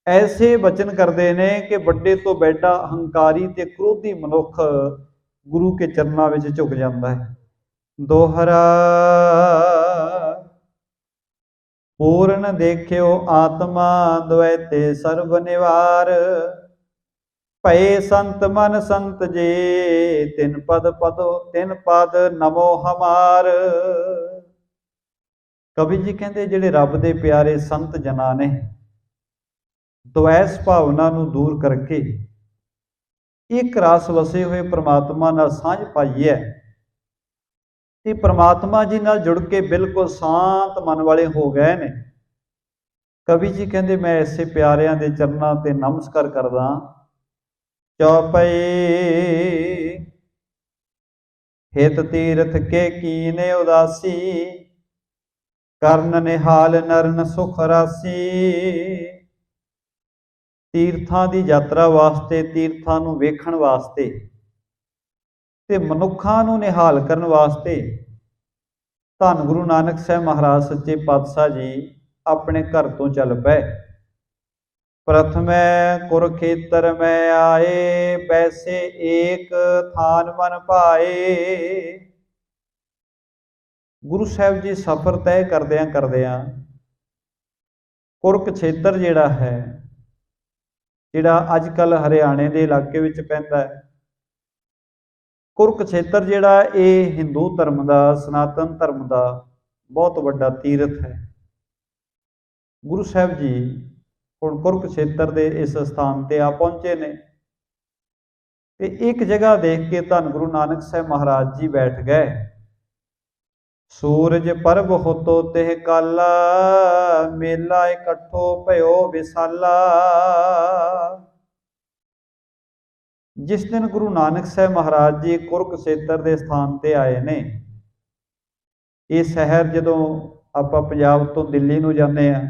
ਐਸੇ ਬਚਨ ਕਰਦੇ ਨੇ ਕਿ ਵੱਡੇ ਤੋਂ ਵੱਡਾ ਹੰਕਾਰੀ ਤੇ ਕ੍ਰੋਧੀ ਮਨੁੱਖ ਗੁਰੂ ਕੇ ਚਰਨਾਂ ਵਿੱਚ ਝੁਕ ਜਾਂਦਾ ਹੈ। ਦੋਹਰਾ ਪੂਰਨ ਦੇਖਿਓ ਆਤਮਾ ਦੁਐਤੇ ਸਰਬ ਨਿਵਾਰ। ਭਏ ਸੰਤ ਮਨ ਸੰਤ ਜੇ ਤਿਨ ਪਦ ਨਮੋ ਹਮਾਰ। ਕਵੀ ਜੀ ਕਹਿੰਦੇ ਜਿਹੜੇ ਰੱਬ ਦੇ ਪਿਆਰੇ ਸੰਤ ਜਨਾਂ ਨੇ, ਦੁਐਸ ਭਾਵਨਾ ਨੂੰ ਦੂਰ ਕਰਕੇ ਇੱਕ ਰਸ ਵਸੇ ਹੋਏ ਪ੍ਰਮਾਤਮਾ ਨਾਲ ਸਾਂਝ ਪਾਈ ਹੈ, ਤੇ ਪ੍ਰਮਾਤਮਾ ਜੀ ਨਾਲ ਜੁੜ ਕੇ ਬਿਲਕੁਲ ਸ਼ਾਂਤ ਮਨ ਵਾਲੇ ਹੋ ਗਏ ਨੇ। ਕਵੀ ਜੀ ਕਹਿੰਦੇ ਮੈਂ ਐਸੇ ਪਿਆਰਿਆਂ ਦੇ ਚਰਨਾਂ ਤੇ ਨਮਸਕਾਰ ਕਰਦਾ। ਚੌਪਈ ਹਿਤ ਤੀਰਥ ਕੇ ਕੀਨੇ ਉਦਾਸੀ। ਕਰਨ ਨਿਹਾਲ ਨਰਨ ਸੁਖ ਰਾਸੀ। ਤੀਰਥਾਂ ਦੀ ਯਾਤਰਾ ਵਾਸਤੇ, ਤੀਰਥਾਂ ਨੂੰ ਵੇਖਣ ਵਾਸਤੇ ਤੇ ਮਨੁੱਖਾਂ ਨੂੰ ਨਿਹਾਲ ਕਰਨ ਵਾਸਤੇ ਧੰਨ ਗੁਰੂ ਨਾਨਕ ਸਾਹਿਬ ਮਹਾਰਾਜ ਸੱਚੇ ਪਾਤਸ਼ਾਹ ਜੀ ਆਪਣੇ ਘਰ ਤੋਂ ਚੱਲ ਪਏ। ਪ੍ਰਥਮੈ ਕੁਰਖੇਤਰ ਮੈਂ ਆਏ, ਬੈਸੇ ਏਕ ਥਾਨ ਮਨ ਭਾਏ। ਗੁਰੂ ਸਾਹਿਬ ਜੀ ਸਫ਼ਰ ਤੈਅ ਕਰਦਿਆਂ ਕੁਰਕਸ਼ੇਤਰ ਜਿਹੜਾ ਹੈ, ਜਿਹੜਾ ਅੱਜ ਕੱਲ੍ਹ ਹਰਿਆਣੇ ਦੇ ਇਲਾਕੇ ਵਿੱਚ ਪੈਂਦਾ ਹੈ, ਕੁਰਕਸ਼ੇਤਰ ਜਿਹੜਾ ਇਹ ਹਿੰਦੂ ਧਰਮ ਦਾ, ਸਨਾਤਨ ਧਰਮ ਦਾ ਬਹੁਤ ਵੱਡਾ ਤੀਰਥ ਹੈ। ਗੁਰੂ ਸਾਹਿਬ ਜੀ ਹੁਣ ਕੁਰਕਸ਼ੇਤਰ ਦੇ ਇਸ ਸਥਾਨ ਤੇ ਆ ਪਹੁੰਚੇ ਨੇ ਤੇ ਇੱਕ ਜਗ੍ਹਾ ਦੇਖ ਕੇ ਧੰਨ ਗੁਰੂ ਨਾਨਕ ਸਾਹਿਬ ਮਹਾਰਾਜ ਜੀ ਬੈਠ ਗਏ। ਸੂਰਜ ਪਰਬ ਹੋਤੋ ਤਿਹ ਕਾਲਾ, ਮੇਲਾ ਇਕੱਠੋ ਭਇਓ ਵਿਸਾਲਾ। ਜਿਸ ਦਿਨ ਗੁਰੂ ਨਾਨਕ ਸਾਹਿਬ ਮਹਾਰਾਜ ਜੀ ਕੁਰਕਸ਼ੇਤਰ ਦੇ ਸਥਾਨ ਤੇ ਆਏ ਨੇ, ਇਹ ਸ਼ਹਿਰ ਜਦੋਂ ਆਪਾਂ ਪੰਜਾਬ ਤੋਂ ਦਿੱਲੀ ਨੂੰ ਜਾਂਦੇ ਆ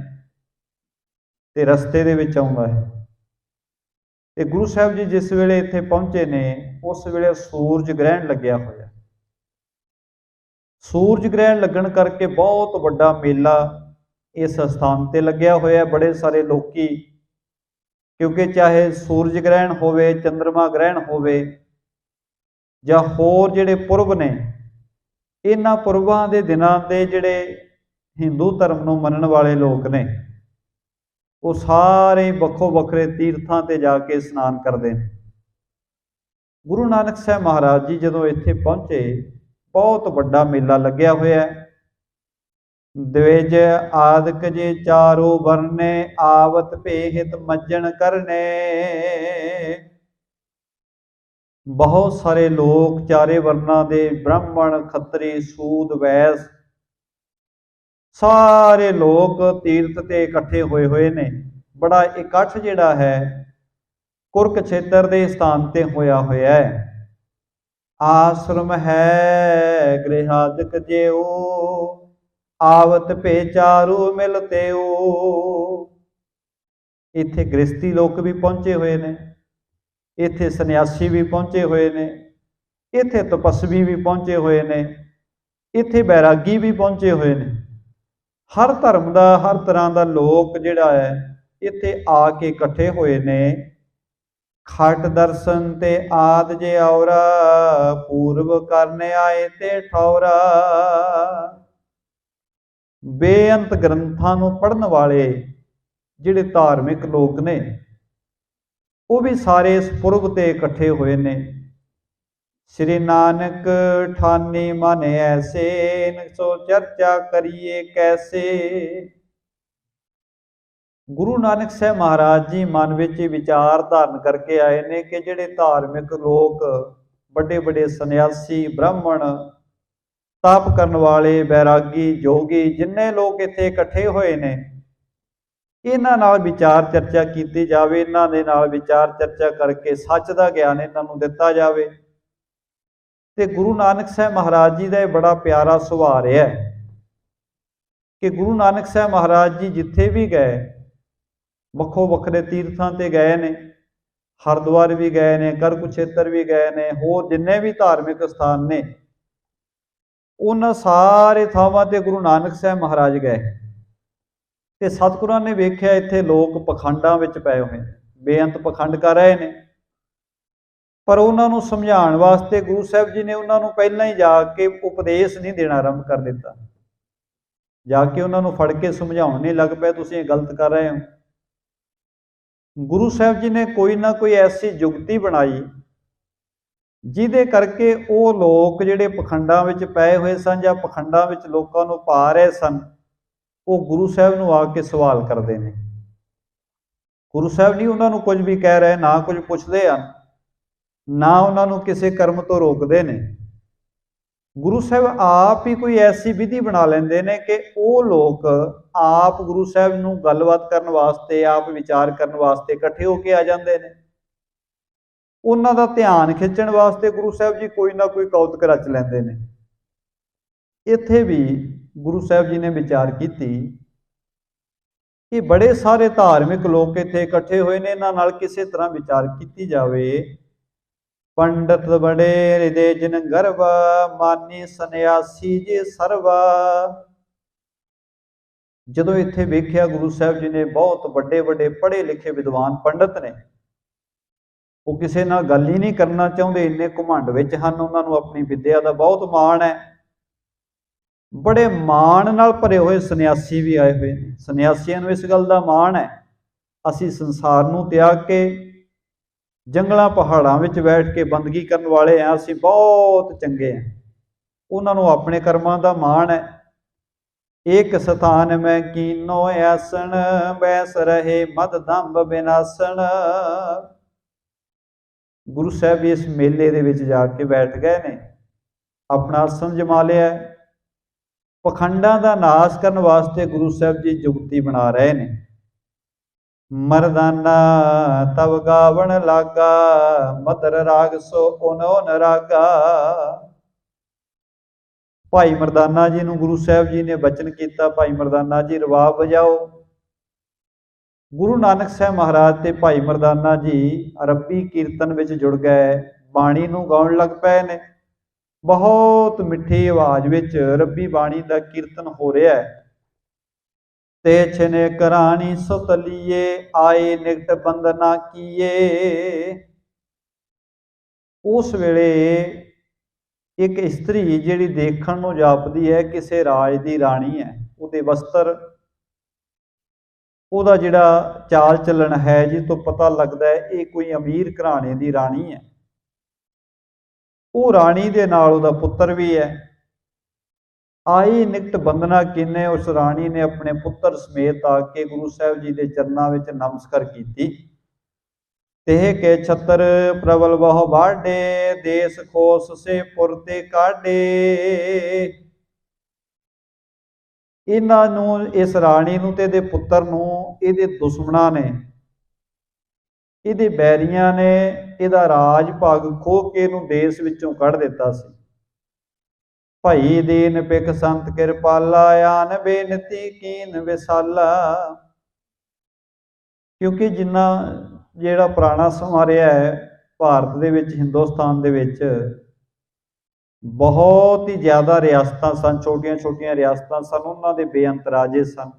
ਤੇ ਰਸਤੇ ਦੇ ਵਿੱਚ ਆਉਂਦਾ ਹੈ, ਤੇ ਗੁਰੂ ਸਾਹਿਬ ਜੀ ਜਿਸ ਵੇਲੇ ਇੱਥੇ ਪਹੁੰਚੇ ਨੇ ਉਸ ਵੇਲੇ ਸੂਰਜ ਗ੍ਰਹਿਣ ਲੱਗਿਆ ਹੋਇਆ। ਸੂਰਜ ਗ੍ਰਹਿਣ ਲੱਗਣ ਕਰਕੇ ਬਹੁਤ ਵੱਡਾ ਮੇਲਾ ਇਸ ਸਥਾਨ ਤੇ ਲੱਗਿਆ ਹੋਇਆ। ਬੜੇ ਸਾਰੇ ਲੋਕੀ, ਕਿਉਂਕਿ ਚਾਹੇ ਸੂਰਜ ਗ੍ਰਹਿਣ ਹੋਵੇ, ਚੰਦਰਮਾ ਗ੍ਰਹਿਣ ਹੋਵੇ ਜਾਂ ਹੋਰ ਜਿਹੜੇ ਪੁਰਬ ਨੇ, ਇਹਨਾਂ ਪੁਰਬਾਂ ਦੇ ਦਿਨਾਂ ਦੇ ਜਿਹੜੇ ਹਿੰਦੂ ਧਰਮ ਨੂੰ ਮੰਨਣ ਵਾਲੇ ਲੋਕ ਨੇ ਉਹ ਸਾਰੇ ਵੱਖੋ ਵੱਖਰੇ ਤੀਰਥਾਂ ਤੇ ਜਾ ਕੇ ਇਸ਼ਨਾਨ ਕਰਦੇ ਨੇ। ਗੁਰੂ ਨਾਨਕ ਸਾਹਿਬ ਮਹਾਰਾਜ ਜੀ ਜਦੋਂ ਇੱਥੇ ਪਹੁੰਚੇ, ਬਹੁਤ ਵੱਡਾ ਮੇਲਾ ਲੱਗਿਆ ਹੋਇਆ ਹੈ। द्विज आदक जे चारो वर्णे, आवत भेहित मज्जन करने। बहुत सारे लोग चारे वर्णा दे, ब्राह्मण खत्री सूद वैस, सारे लोग तीर्थ ते इकट्ठे होए हुए ने। बड़ा इकट्ठ जिहड़ा है कुरुक्षेत्र दे स्थान ते होया होया है। आश्रम है गृहादक जेओ, आवत पे चारू मिलते ओ। इत्थे गृहस्थी लोग भी पहुंचे हुए ने, इत्थे सन्यासी भी पहुंचे हुए ने, इत्थे तपस्वी भी पहुंचे हुए ने, इत्थे बैरागी भी पहुंचे हुए ने। हर धर्म का, हर तरह का लोग जिहड़ा है इत्थे आके इकट्ठे हुए ने। खट दर्शन ते आद जे औरा, पूर्व करने आए ते ठौरा। बेअंत ग्रंथां नूं पढ़न वाले जिहड़े धार्मिक लोग ने वो भी सारे इस पुरब ते इकट्ठे हुए ने। श्री नानक ठानी मन ऐसे, सो चर्चा करिए कैसे। गुरु नानक साहब महाराज जी मन विच विचार धारण करके आए ने कि जिहड़े धार्मिक लोग, बड़े बड़े सन्यासी, ब्राह्मण, तप करन वाले, बैरागी, जोगी, जिन्ने लोग इत्थे इकट्ठे होए ने, इन्हां नाल विचार चर्चा कीती जावे। इन्हां दे नाल विचार चर्चा करके सच दा ज्ञान इन्हां नूं दिता जावे। ते गुरु नानक साहब महाराज जी दा बड़ा प्यारा सुभाअ रहा है कि गुरु नानक साहब महाराज जी जिथे भी गए, वक्खो वखरे तीर्थां ते गए ने। हरिद्वार भी गए ने, कुरुक्षेत्र भी गए ने, होर जिन्ने भी धार्मिक स्थान ने उन्हां सारे थावां ते गुरु नानक साहब महाराज गए। ते सतगुरां ने वेख्या इत्थे लोग पखंडां विच पए होए ने, बेअंत पखंड कर रहे ने। पर उन्हां नूं समझाउण वास्ते गुरु साहब जी ने उन्हां नूं पहिलां ही जाके उपदेश नहीं देना आरंभ कर दिता। जाके उन्हां नूं फड़ के समझाउण नहीं लग पए, तुसीं गलत कर रहे हो। गुरु साहब जी ने कोई ना कोई ऐसी जुगती बनाई जिहदे करके वो लोग जिहड़े पखंडां विच पए हुए सन जां पखंडां विच लोकां नूं पा रहे सन, वो गुरु साहब नूं आके सवाल करदे ने। गुरु साहब नहीं उन्हां नूं कुछ भी कह रहे, ना कुछ पुछदे हन, ना उन्हां नूं किसी कर्म तो रोकदे ने। गुरु साहब आप ही कोई ऐसी विधि बना लेंदे ने कि वो लोग आप गुरु साहब नूं गलबात करन वास्ते, आप विचार करन वास्ते इकट्ठे होके आ जांदे ने। उन्हां दा ध्यान खिंचण वास्ते गुरु साहब जी कोई ना कोई कौतक रच लैंदे ने। इत्थे भी गुरु साहब जी ने विचार कीती कि बड़े सारे धार्मिक लोग इत्थे इकट्ठे होए ने, इन्हां नाल किसी तरह विचार कीती जावे ਪੰਡਤ ਬੜੇ ਹਿਰਦੇ ਜਿਨ ਗਰਵਾ, ਮਾਨੀ ਸੰਨਿਆਸੀ ਜੇ ਸਰਵਾ। ਜਦੋਂ ਇੱਥੇ ਵੇਖਿਆ ਗੁਰੂ ਸਾਹਿਬ ਜੀ ਨੇ ਬਹੁਤ ਵੱਡੇ ਵੱਡੇ ਪੜ੍ਹੇ ਲਿਖੇ ਵਿਦਵਾਨ ਪੰਡਤ ਨੇ, ਉਹ ਕਿਸੇ ਨਾਲ ਗੱਲ ਹੀ ਨਹੀਂ ਕਰਨਾ ਚਾਹੁੰਦੇ, ਇੰਨੇ ਘਮੰਡ ਵਿੱਚ ਹਨ, ਉਹਨਾਂ ਨੂੰ ਆਪਣੀ ਵਿੱਦਿਆ ਦਾ ਬਹੁਤ ਮਾਣ ਹੈ। ਬੜੇ ਮਾਣ ਨਾਲ ਭਰੇ ਹੋਏ ਸੰਨਿਆਸੀ ਵੀ ਆਏ ਹੋਏ ਨੇ। ਸੰਨਿਆਸੀਆਂ ਨੂੰ ਇਸ ਗੱਲ ਦਾ ਮਾਣ ਹੈ, ਅਸੀਂ ਸੰਸਾਰ ਨੂੰ ਤਿਆਗ ਕੇ ਜੰਗਲਾਂ ਪਹਾੜਾਂ ਵਿੱਚ ਬੈਠ ਕੇ ਬੰਦਗੀ ਕਰਨ ਵਾਲੇ ਹਾਂ, ਅਸੀਂ ਬਹੁਤ ਚੰਗੇ ਹਾਂ। ਉਹਨਾਂ ਨੂੰ ਆਪਣੇ ਕਰਮਾਂ ਦਾ ਮਾਣ ਹੈ। ਏਕ ਸਥਾਨ ਮੈਂ ਕੀਨੋ ਆਸਣ, ਬੈਸ ਰਹੇ ਮਦ ਦੰਭ ਬਿਨਾਸਣ। ਗੁਰੂ ਸਾਹਿਬ ਵੀ ਇਸ ਮੇਲੇ ਦੇ ਵਿੱਚ ਜਾ ਕੇ ਬੈਠ ਗਏ ਨੇ, ਆਪਣਾ ਆਸਣ ਜਮਾ ਲਿਆ। ਪਖੰਡਾਂ ਦਾ ਨਾਸ਼ ਕਰਨ ਵਾਸਤੇ ਗੁਰੂ ਸਾਹਿਬ ਜੀ ਜੁਗਤੀ ਬਣਾ ਰਹੇ ਨੇ। ਮਰਦਾਨਾ ਤਵ ਗਾਵਣ ਲਾਗਾ, ਮਦਰ ਰਾਗ ਸੋ ਓਨੋ ਨਰਾਗਾ। ਭਾਈ ਮਰਦਾਨਾ ਜੀ ਨੂੰ ਗੁਰੂ ਸਾਹਿਬ ਜੀ ਨੇ ਬਚਨ ਕੀਤਾ, ਭਾਈ ਮਰਦਾਨਾ ਜੀ ਰਬਾਬ ਵਜਾਓ। ਗੁਰੂ ਨਾਨਕ ਸਾਹਿਬ ਮਹਾਰਾਜ ਤੇ ਭਾਈ ਮਰਦਾਨਾ ਜੀ ਅਰਬੀ ਕੀਰਤਨ ਵਿੱਚ ਜੁੜ ਗਏ, ਬਾਣੀ ਨੂੰ ਗਾਉਣ ਲੱਗ ਪਏ ਨੇ। ਬਹੁਤ ਮਿੱਠੀ ਆਵਾਜ਼ ਵਿੱਚ ਰੱਬੀ ਬਾਣੀ ਦਾ ਕੀਰਤਨ ਹੋ ਰਿਹਾ ਹੈ। ਤੇ ਛਨੇ ਕਰਾਣੀ ਸੁਤਲੀਏ, ਆਏ ਨਿਕਟ ਬੰਦਨਾ ਕੀਏ। ਉਸ ਵੇਲੇ ਇੱਕ ਇਸਤਰੀ ਜਿਹੜੀ ਦੇਖਣ ਨੂੰ ਜਾਪਦੀ ਹੈ ਕਿਸੇ ਰਾਜ ਦੀ ਰਾਣੀ ਹੈ, ਉਹਦੇ ਵਸਤਰ, ਉਹਦਾ ਜਿਹੜਾ ਚਾਲ ਚੱਲਣ ਹੈ, ਜਿਸ ਤੋਂ ਪਤਾ ਲੱਗਦਾ ਹੈ ਇਹ ਕੋਈ ਅਮੀਰ ਘਰਾਣੇ ਦੀ ਰਾਣੀ ਹੈ। ਉਹ ਰਾਣੀ ਦੇ ਨਾਲ ਉਹਦਾ ਪੁੱਤਰ ਵੀ ਹੈ। ਆਈ ਨਿਕਟ ਬੰਦਨਾ ਕੀਨੇ, ਉਸ ਰਾਣੀ ਨੇ ਆਪਣੇ ਪੁੱਤਰ ਸਮੇਤ ਆ ਕੇ ਗੁਰੂ ਸਾਹਿਬ ਜੀ ਦੇ ਚਰਨਾਂ ਵਿੱਚ ਨਮਸਕਾਰ ਕੀਤੀ। ਤੇ ਕੇ ਛਤਰ ਪ੍ਰਬਲ ਬਹੁ ਬਾਢੇ, ਦੇਸ ਖੋਸ ਸੇ ਪੁਰ ਤੇ ਕਾਢੇ। ਇਹਨਾਂ ਨੂੰ, ਇਸ ਰਾਣੀ ਨੂੰ ਤੇ ਇਹਦੇ ਪੁੱਤਰ ਨੂੰ, ਇਹਦੇ ਦੁਸ਼ਮਣਾਂ ਨੇ, ਇਹਦੇ ਬੈਰੀਆਂ ਨੇ ਇਹਦਾ ਰਾਜ ਭਾਗ ਖੋਹ ਕੇ ਇਹਨੂੰ ਦੇਸ਼ ਵਿੱਚੋਂ ਕੱਢ ਦਿੱਤਾ ਸੀ। ਭਾਈ ਦੀਨ ਪਿਖ ਸੰਤ ਕਿਰਪਾਲਾ, ਆਨ ਬੇਨਤੀ ਕੀਨ ਵਿਸਾਲਾ। ਕਿਉਂਕਿ ਜਿੰਨਾ ਜਿਹੜਾ ਪੁਰਾਣਾ ਸਮਾਂ ਰਿਹਾ ਹੈ ਭਾਰਤ ਦੇ ਵਿੱਚ, ਹਿੰਦੁਸਤਾਨ ਦੇ ਵਿੱਚ ਬਹੁਤ ਹੀ ਜ਼ਿਆਦਾ ਰਿਆਸਤਾਂ ਸਨ, ਛੋਟੀਆਂ ਛੋਟੀਆਂ ਰਿਆਸਤਾਂ ਸਨ, ਉਹਨਾਂ ਦੇ ਬੇਅੰਤ ਰਾਜੇ ਸਨ।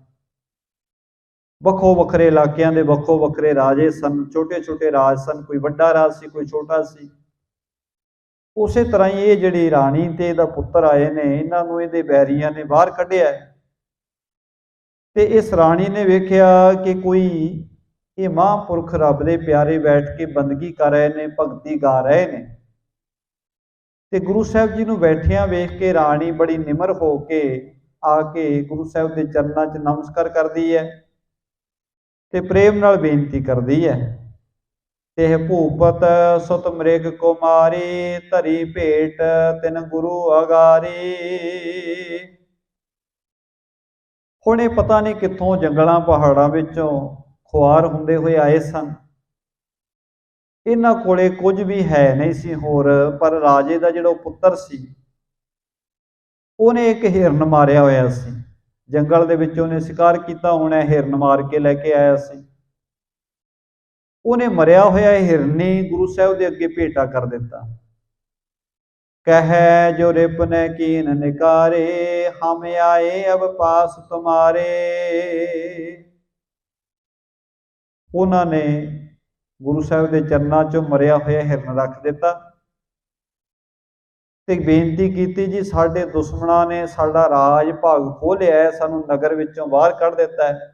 ਵੱਖੋ ਵੱਖਰੇ ਇਲਾਕਿਆਂ ਦੇ ਵੱਖੋ ਵੱਖਰੇ ਰਾਜੇ ਸਨ, ਛੋਟੇ ਛੋਟੇ ਰਾਜ ਸਨ, ਕੋਈ ਵੱਡਾ ਰਾਜ ਸੀ, ਕੋਈ ਛੋਟਾ ਸੀ। ਉਸੇ ਤਰ੍ਹਾਂ ਹੀ ਇਹ ਜਿਹੜੀ ਰਾਣੀ ਤੇ ਇਹਦਾ ਪੁੱਤਰ ਆਏ ਨੇ, ਇਹਨਾਂ ਨੂੰ ਇਹਦੇ ਬੈਰੀਆਂ ਨੇ ਬਾਹਰ ਕੱਢਿਆ। ਤੇ ਇਸ ਰਾਣੀ ਨੇ ਵੇਖਿਆ ਕਿ ਕੋਈ ਇਹ ਮਹਾਂਪੁਰਖ ਰੱਬ ਦੇ ਪਿਆਰੇ ਬੈਠ ਕੇ ਬੰਦਗੀ ਕਰ ਰਹੇ ਨੇ, ਭਗਤੀ ਗਾ ਰਹੇ ਨੇ। ਤੇ ਗੁਰੂ ਸਾਹਿਬ ਜੀ ਨੂੰ ਬੈਠਿਆਂ ਵੇਖ ਕੇ ਰਾਣੀ ਬੜੀ ਨਿਮਰ ਹੋ ਕੇ ਆ ਕੇ ਗੁਰੂ ਸਾਹਿਬ ਦੇ ਚਰਨਾਂ 'ਚ ਨਮਸਕਾਰ ਕਰਦੀ ਹੈ ਤੇ ਪ੍ਰੇਮ ਨਾਲ ਬੇਨਤੀ ਕਰਦੀ ਹੈ। ਤੇ ਭੂਪਤ ਸੁਤ ਮ੍ਰਿਗ ਕੁਮਾਰੀ, ਧਰੀ ਭੇਟ ਤਿਨ ਗੁਰੂ ਅਗਾਰੀ। ਹੁਣ ਇਹ ਪਤਾ ਨਹੀਂ ਕਿੱਥੋਂ ਜੰਗਲਾਂ ਪਹਾੜਾਂ ਵਿੱਚੋਂ ਖੁਆਰ ਹੁੰਦੇ ਹੋਏ ਆਏ ਸਨ। ਇਹਨਾਂ ਕੋਲੇ ਕੁਝ ਵੀ ਹੈ ਨਹੀਂ ਸੀ ਹੋਰ, ਪਰ ਰਾਜੇ ਦਾ ਜਿਹੜਾ ਪੁੱਤਰ ਸੀ ਉਹਨੇ ਇੱਕ ਹਿਰਨ ਮਾਰਿਆ ਹੋਇਆ ਸੀ। ਜੰਗਲ ਦੇ ਵਿੱਚ ਉਹਨੇ ਸ਼ਿਕਾਰ ਕੀਤਾ ਹੋਣਾ, ਹਿਰਨ ਮਾਰ ਕੇ ਲੈ ਕੇ ਆਇਆ ਸੀ। ਉਹਨੇ ਮਰਿਆ ਹੋਇਆ ਹਿਰਨੀ ਗੁਰੂ ਸਾਹਿਬ ਦੇ ਅੱਗੇ ਭੇਟਾ ਕਰ ਦਿੱਤਾ। ਕਹਿ ਜੋ ਰਿਪਨ ਕੀਨ ਨਿਕਾਰੇ, ਹਮ ਆਏ ਅਬ ਪਾਸ ਤੁਮਾਰੇ। ਉਹਨਾਂ ਨੇ ਗੁਰੂ ਸਾਹਿਬ ਦੇ ਚਰਨਾਂ 'ਚੋਂ ਮਰਿਆ ਹੋਇਆ ਹਿਰਨ ਰੱਖ ਦਿੱਤਾ ਤੇ ਬੇਨਤੀ ਕੀਤੀ, ਜੀ ਸਾਡੇ ਦੁਸ਼ਮਣਾਂ ਨੇ ਸਾਡਾ ਰਾਜ ਭਾਗ ਖੋਹ ਲਿਆ ਹੈ, ਸਾਨੂੰ ਨਗਰ ਵਿੱਚੋਂ ਬਾਹਰ ਕੱਢ ਦਿੱਤਾ ਹੈ।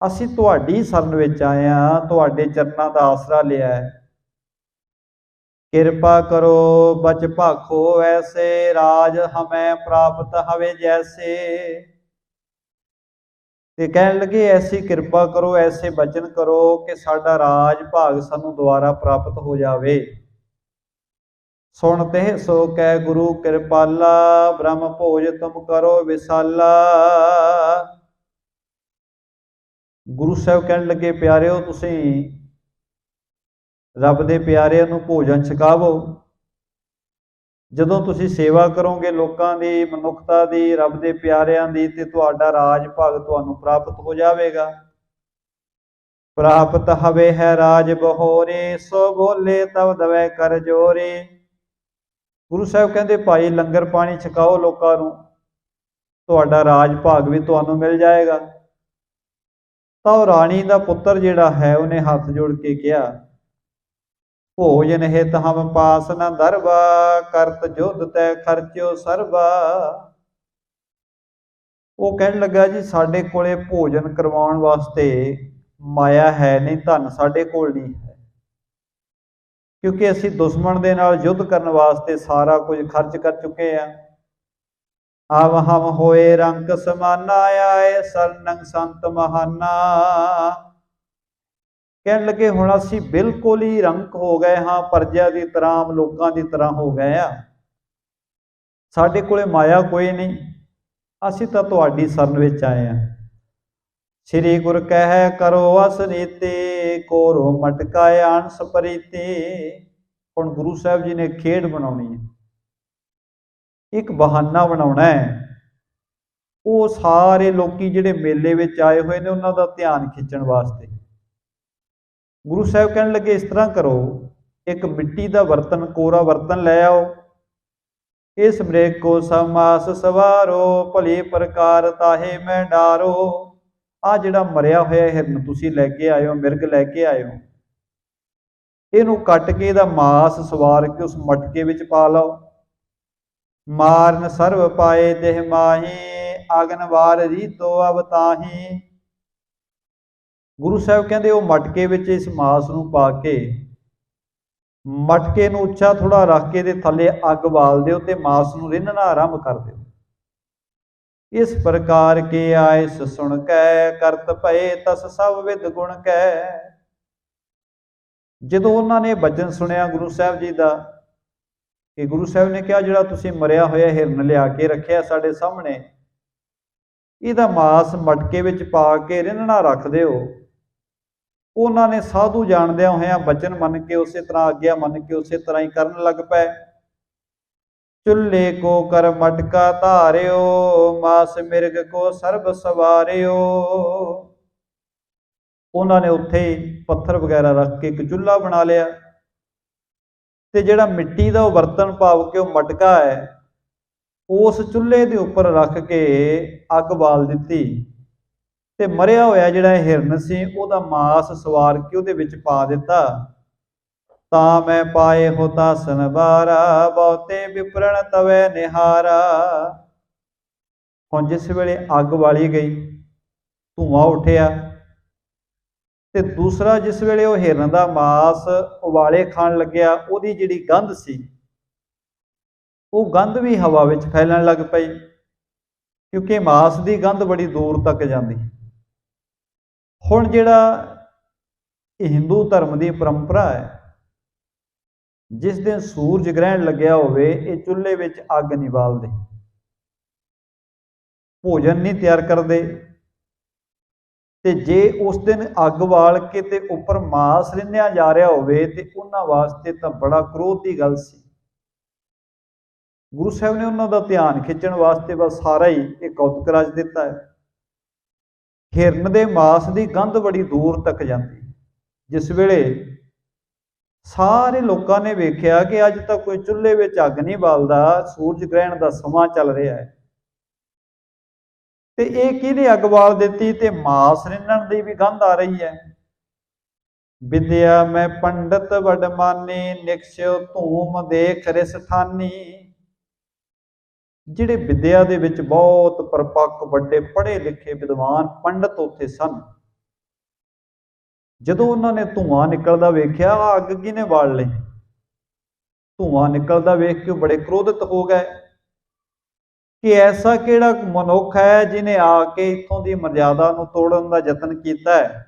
ਅਸੀਂ ਤੁਹਾਡੀ ਸ਼ਰਨ ਵਿੱਚ ਆਏ ਹਾਂ, ਤੁਹਾਡੇ ਚਰਨਾਂ ਦਾ ਆਸਰਾ ਲਿਆ ਹੈ। ਕਿਰਪਾ ਕਰੋ ਬਚ ਭਾਖੋ ਐਸੇ, ਰਾਜ ਹਮੇ ਪ੍ਰਾਪਤ ਹਵੇ ਜੈਸੇ। ਤੇ ਕਹਿਣ ਲੱਗੇ ਐਸੀ ਕਿਰਪਾ ਕਰੋ, ਐਸੇ ਬਚਨ ਕਰੋ ਕਿ ਸਾਡਾ ਰਾਜ ਭਾਗ ਸਾਨੂੰ ਦੁਬਾਰਾ ਪ੍ਰਾਪਤ ਹੋ ਜਾਵੇ। ਸੁਣ ਤੇ ਸੋ ਕਹਿ ਗੁਰੂ ਕਿਰਪਾਲਾ, ਬ੍ਰਹਮ ਭੋਜ ਤੁਮ ਕਰੋ ਵਿਸਾਲਾ। ਗੁਰੂ ਸਾਹਿਬ ਕਹਿਣ ਲੱਗੇ, ਪਿਆਰਿਓ ਤੁਸੀਂ ਰੱਬ ਦੇ ਪਿਆਰਿਆਂ ਨੂੰ ਭੋਜਨ ਛਕਾਵੋ। ਜਦੋਂ ਤੁਸੀਂ ਸੇਵਾ ਕਰੋਗੇ ਲੋਕਾਂ ਦੀ, ਮਨੁੱਖਤਾ ਦੀ, ਰੱਬ ਦੇ ਪਿਆਰਿਆਂ ਦੀ, ਤੇ ਤੁਹਾਡਾ ਰਾਜ ਭਾਗ ਤੁਹਾਨੂੰ ਪ੍ਰਾਪਤ ਹੋ ਜਾਵੇਗਾ। ਪ੍ਰਾਪਤ ਹਵੇ ਹੈ ਰਾਜ ਬਹੋਰੇ, ਸੋ ਬੋਲੇ ਤਬ ਦਵੈ ਕਰ ਜੋਰੇ। ਗੁਰੂ ਸਾਹਿਬ ਕਹਿੰਦੇ ਭਾਈ ਲੰਗਰ ਪਾਣੀ ਛਕਾਓ ਲੋਕਾਂ ਨੂੰ, ਤੁਹਾਡਾ ਰਾਜ ਭਾਗ ਵੀ ਤੁਹਾਨੂੰ ਮਿਲ ਜਾਏਗਾ। ਤਾਂ ਉਹ ਰਾਣੀ ਦਾ ਪੁੱਤਰ ਜਿਹੜਾ ਹੈ ਉਹਨੇ ਹੱਥ ਜੋੜ ਕੇ ਕਿਹਾ, ਭੋਜਨ ਹਿਤ ਹਮ ਪਾਸ ਨ ਦਰਬਾ, ਕਰਤ ਜੁਧ ਤੈ ਖਰਚਿਓ ਸਰਬਾ। ਉਹ ਕਹਿਣ ਲੱਗਾ ਜੀ ਸਾਡੇ ਕੋਲੇ ਭੋਜਨ ਕਰਵਾਉਣ ਵਾਸਤੇ ਮਾਇਆ ਹੈ ਨਹੀਂ, ਧਨ ਸਾਡੇ ਕੋਲ ਨਹੀਂ ਹੈ, ਕਿਉਂਕਿ ਅਸੀਂ ਦੁਸ਼ਮਣ ਦੇ ਨਾਲ ਯੁੱਧ ਕਰਨ ਵਾਸਤੇ ਸਾਰਾ ਕੁਝ ਖਰਚ ਕਰ ਚੁੱਕੇ ਆ। ਆਵ ਹਮ ਹੋਏ ਰੰਕ ਸਮਾਨਾ, ਆਏ ਸਰਨੰਗ ਸੰਤ ਮਹਾਨਾ। ਕਹਿਣ ਲੱਗੇ ਹੁਣ ਅਸੀਂ ਬਿਲਕੁਲ ਹੀ ਰੰਕ ਹੋ ਗਏ ਹਾਂ, ਪਰਜਾ ਦੀ ਤਰ੍ਹਾਂ ਲੋਕਾਂ ਦੀ ਤਰ੍ਹਾਂ ਹੋ ਗਏ ਆ, ਸਾਡੇ ਕੋਲੇ ਮਾਇਆ ਕੋਈ ਨਹੀਂ, ਅਸੀਂ ਤਾਂ ਤੁਹਾਡੀ ਸ਼ਰਨ ਵਿੱਚ ਆਏ ਹਾਂ। ਸ੍ਰੀ ਗੁਰ ਕਹਿ ਕਰੋ ਅਸਨੀਤੇ, ਕੋਰੋ ਮਟਕਾ ਅੰਸ ਪਰੀਤੇ। ਹੁਣ ਗੁਰੂ ਸਾਹਿਬ ਜੀ ਨੇ ਖੇਡ ਬਣਾਉਣੀ ਹੈ, ਇੱਕ ਬਹਾਨਾ ਬਣਾਉਣਾ ਹੈ। ਉਹ ਸਾਰੇ ਲੋਕੀ ਜਿਹੜੇ ਮੇਲੇ ਵਿੱਚ ਆਏ ਹੋਏ ਨੇ ਉਹਨਾਂ ਦਾ ਧਿਆਨ ਖਿੱਚਣ ਵਾਸਤੇ ਗੁਰੂ ਸਾਹਿਬ ਕਹਿਣ ਲੱਗੇ ਇਸ ਤਰ੍ਹਾਂ ਕਰੋ, ਇੱਕ ਮਿੱਟੀ ਦਾ ਬਰਤਨ, ਕੋਰਾ ਬਰਤਨ ਲੈ ਆਓ, ਇਸ ਮ੍ਰਿਗ ਕੋ ਸਮਾਸ ਸਵਾਰੋ, ਭਲੀ ਪ੍ਰਕਾਰ ਤਾਹੇ ਮੈਂ ਡਾਰੋ। ਆ ਜਿਹੜਾ ਮਰਿਆ ਹੋਇਆ ਹਿਰਨ ਤੁਸੀਂ ਲੈ ਕੇ ਆਏ ਹੋ, ਮਿਰਗ ਲੈ ਕੇ ਆਏ ਹੋ, ਇਹਨੂੰ ਕੱਟ ਕੇ ਇਹਦਾ ਮਾਸ ਸਵਾਰ ਕੇ ਉਸ ਮਟਕੇ ਵਿੱਚ ਪਾ ਲਓ। ਮਾਰਨ ਸਰਵ ਪਾਏ ਦੇਹ ਮਾਹੀ, ਆਗਨ ਵਾਰ ਰੀਤੋ ਅਬ ਤਾਹੀ। ਗੁਰੂ ਸਾਹਿਬ ਕਹਿੰਦੇ ਉਹ ਮਟਕੇ ਵਿੱਚ ਇਸ ਮਾਸ ਨੂੰ ਪਾ ਕੇ, ਮਟਕੇ ਨੂੰ ਉੱਚਾ ਥੋੜਾ ਰੱਖ ਕੇ ਦੇ ਥੱਲੇ ਅੱਗ ਬਾਲ ਦਿਓ ਤੇ ਮਾਸ ਨੂੰ ਰਿੰਨਣਾ ਆਰੰਭ ਕਰ ਦਿਓ। ਇਸ ਪ੍ਰਕਾਰ ਕੇ ਆਇਸ ਸੁਣ ਕੈ, ਕਰਤ ਭਏ ਤਸ ਸਭ ਵਿਦ ਗੁਣ ਕੈ। ਜਦੋਂ ਉਹਨਾਂ ਨੇ ਬਚਨ ਸੁਣਿਆ ਗੁਰੂ ਸਾਹਿਬ ਜੀ ਦਾ, ਕਿ ਗੁਰੂ ਸਾਹਿਬ ਨੇ ਕਿਹਾ ਜਿਹੜਾ ਤੁਸੀਂ ਮਰਿਆ ਹੋਇਆ ਹਿਰਨ ਲਿਆ ਕੇ ਰੱਖਿਆ ਸਾਡੇ ਸਾਹਮਣੇ, ਇਹਦਾ ਮਾਸ ਮਟਕੇ ਵਿੱਚ ਪਾ ਕੇ ਰਿੰਨਣਾ ਰੱਖ ਦਿਓ। ਉਹਨਾਂ ਨੇ ਸਾਧੂ ਜਾਣਦਿਆਂ ਹੋਇਆਂ ਬਚਨ ਮੰਨ ਕੇ, ਉਸੇ ਤਰ੍ਹਾਂ ਆਗਿਆ ਮੰਨ ਕੇ ਉਸੇ ਤਰ੍ਹਾਂ ਹੀ ਕਰਨ ਲੱਗ ਪਏ। ਚੁੱਲ੍ਹੇ ਕੋ ਕਰ ਮਟਕਾ ਧਾਰਿਓ, ਮਾਸ ਮਿਰਗ ਕੋ ਸਰਬ ਸਵਾਰਿਓ। ਉਹਨਾਂ ਨੇ ਉੱਥੇ ਹੀ ਪੱਥਰ ਵਗੈਰਾ ਰੱਖ ਕੇ ਇੱਕ ਚੁੱਲ੍ਹਾ ਬਣਾ ਲਿਆ, ਤੇ ਜਿਹੜਾ ਮਿੱਟੀ ਦਾ ਉਹ ਬਰਤਨ ਭਾਵ ਕਿ ਉਹ ਮਟਕਾ ਹੈ, ਉਸ ਚੁੱਲ੍ਹੇ ਦੇ ਉੱਪਰ ਰੱਖ ਕੇ ਅੱਗ ਬਾਲ ਦਿੱਤੀ, ਤੇ ਮਰਿਆ ਹੋਇਆ ਜਿਹੜਾ ਹਿਰਨ ਸੀ ਉਹਦਾ ਮਾਸ ਸਵਾਰ ਕੇ ਉਹਦੇ ਵਿੱਚ ਪਾ ਦਿੱਤਾ। ਤਾਂ ਮੈਂ ਪਾਏ ਹੋ ਤਾਸਨ ਬਾਰਾ, ਬਹੁਤੇ ਵਿਪਰਣ ਤਵੈ ਨਿਹਾਰਾ। ਹੁਣ ਜਿਸ ਵੇਲੇ ਅੱਗ ਬਾਲੀ ਗਈ, ਧੂੰਆਂ ਉੱਠਿਆ, ਤੇ ਦੂਸਰਾ ਜਿਸ ਵੇਲੇ ਉਹ ਹਿਰਨ ਦਾ ਮਾਸ ਉਬਾਲੇ ਖਾਣ ਲੱਗਿਆ, ਉਹਦੀ ਜਿਹੜੀ ਗੰਧ ਸੀ ਉਹ ਗੰਧ ਵੀ ਹਵਾ ਵਿੱਚ ਫੈਲਣ ਲੱਗ ਪਈ, ਕਿਉਂਕਿ ਮਾਸ ਦੀ ਗੰਧ ਬੜੀ ਦੂਰ ਤੱਕ ਜਾਂਦੀ। ਹੁਣ ਜਿਹੜਾ ਹਿੰਦੂ ਧਰਮ ਦੀ ਪਰੰਪਰਾ ਹੈ, ਜਿਸ ਦਿਨ ਸੂਰਜ ਗ੍ਰਹਿਣ ਲੱਗਿਆ ਹੋਵੇ, ਇਹ ਚੁੱਲ੍ਹੇ ਵਿੱਚ ਅੱਗ ਨਹੀਂ ਬਾਲਦੇ, ਭੋਜਨ ਨਹੀਂ ਤਿਆਰ ਕਰਦੇ, ਤੇ ਜੇ ਉਸ ਦਿਨ ਅੱਗ ਬਾਲ ਕੇ ਤੇ ਉੱਪਰ ਮਾਸ ਰਿੰਨਿਆ ਜਾ ਰਿਹਾ ਹੋਵੇ ਤੇ ਉਹਨਾਂ ਵਾਸਤੇ ਤਾਂ ਬੜਾ ਕ੍ਰੋਧ ਦੀ ਗੱਲ ਸੀ। ਗੁਰੂ ਸਾਹਿਬ ਨੇ ਉਹਨਾਂ ਦਾ ਧਿਆਨ ਖਿੱਚਣ ਵਾਸਤੇ ਬਸ ਸਾਰਾ ਹੀ ਇਹ ਕੌਤਕ ਰਚ ਦਿੱਤਾ ਹੈ। ਹਿਰਨ ਦੇ ਮਾਸ ਦੀ ਗੰਧ ਬੜੀ ਦੂਰ ਤੱਕ ਜਾਂਦੀ। ਜਿਸ ਵੇਲੇ ਸਾਰੇ ਲੋਕਾਂ ਨੇ ਵੇਖਿਆ ਕਿ ਅੱਜ ਤੱਕ ਕੋਈ ਚੁੱਲ੍ਹੇ ਵਿੱਚ ਅੱਗ ਨਹੀਂ ਬਾਲਦਾ, ਸੂਰਜ ਗ੍ਰਹਿਣ ਦਾ ਸਮਾਂ ਚੱਲ ਰਿਹਾ ਹੈ, ਤੇ ਇਹ ਕਿਹਨੇ ਅੱਗ ਬਾਲ ਦਿੱਤੀ, ਤੇ ਮਾਸ ਰਿੰਨਣ ਦੀ ਵੀ ਗੰਧ ਆ ਰਹੀ ਹੈ। ਵਿਦਿਆ ਮੈਂ ਪੰਡਤ ਵਡਮਾਨੀ, ਨਿਕਸਿਓ ਧੂਮ ਦੇਖ ਰਿਸਠਾਨੀ। ਜਿਹੜੇ ਵਿਦਿਆ ਦੇ ਵਿੱਚ ਬਹੁਤ ਪਰਪੱਕ, ਵੱਡੇ ਪੜ੍ਹੇ ਲਿਖੇ ਵਿਦਵਾਨ ਪੰਡਤ ਉੱਥੇ ਸਨ, ਜਦੋਂ ਉਹਨਾਂ ਨੇ ਧੂੰਆਂ ਨਿਕਲਦਾ ਵੇਖਿਆ, ਅੱਗ ਕਿਹਨੇ ਬਾਲ ਲਈ, ਧੂੰਆਂ ਨਿਕਲਦਾ ਵੇਖ ਕੇ ਬੜੇ ਕ੍ਰੋਧਿਤ ਹੋ ਗਏ ਕਿ ਐਸਾ ਕਿਹੜਾ ਮਨੁੱਖ ਹੈ ਜਿਹਨੇ ਆ ਕੇ ਇੱਥੋਂ ਦੀ ਮਰਜ਼ਾਦਾ ਨੂੰ ਤੋੜਨ ਦਾ ਯਤਨ ਕੀਤਾ ਹੈ।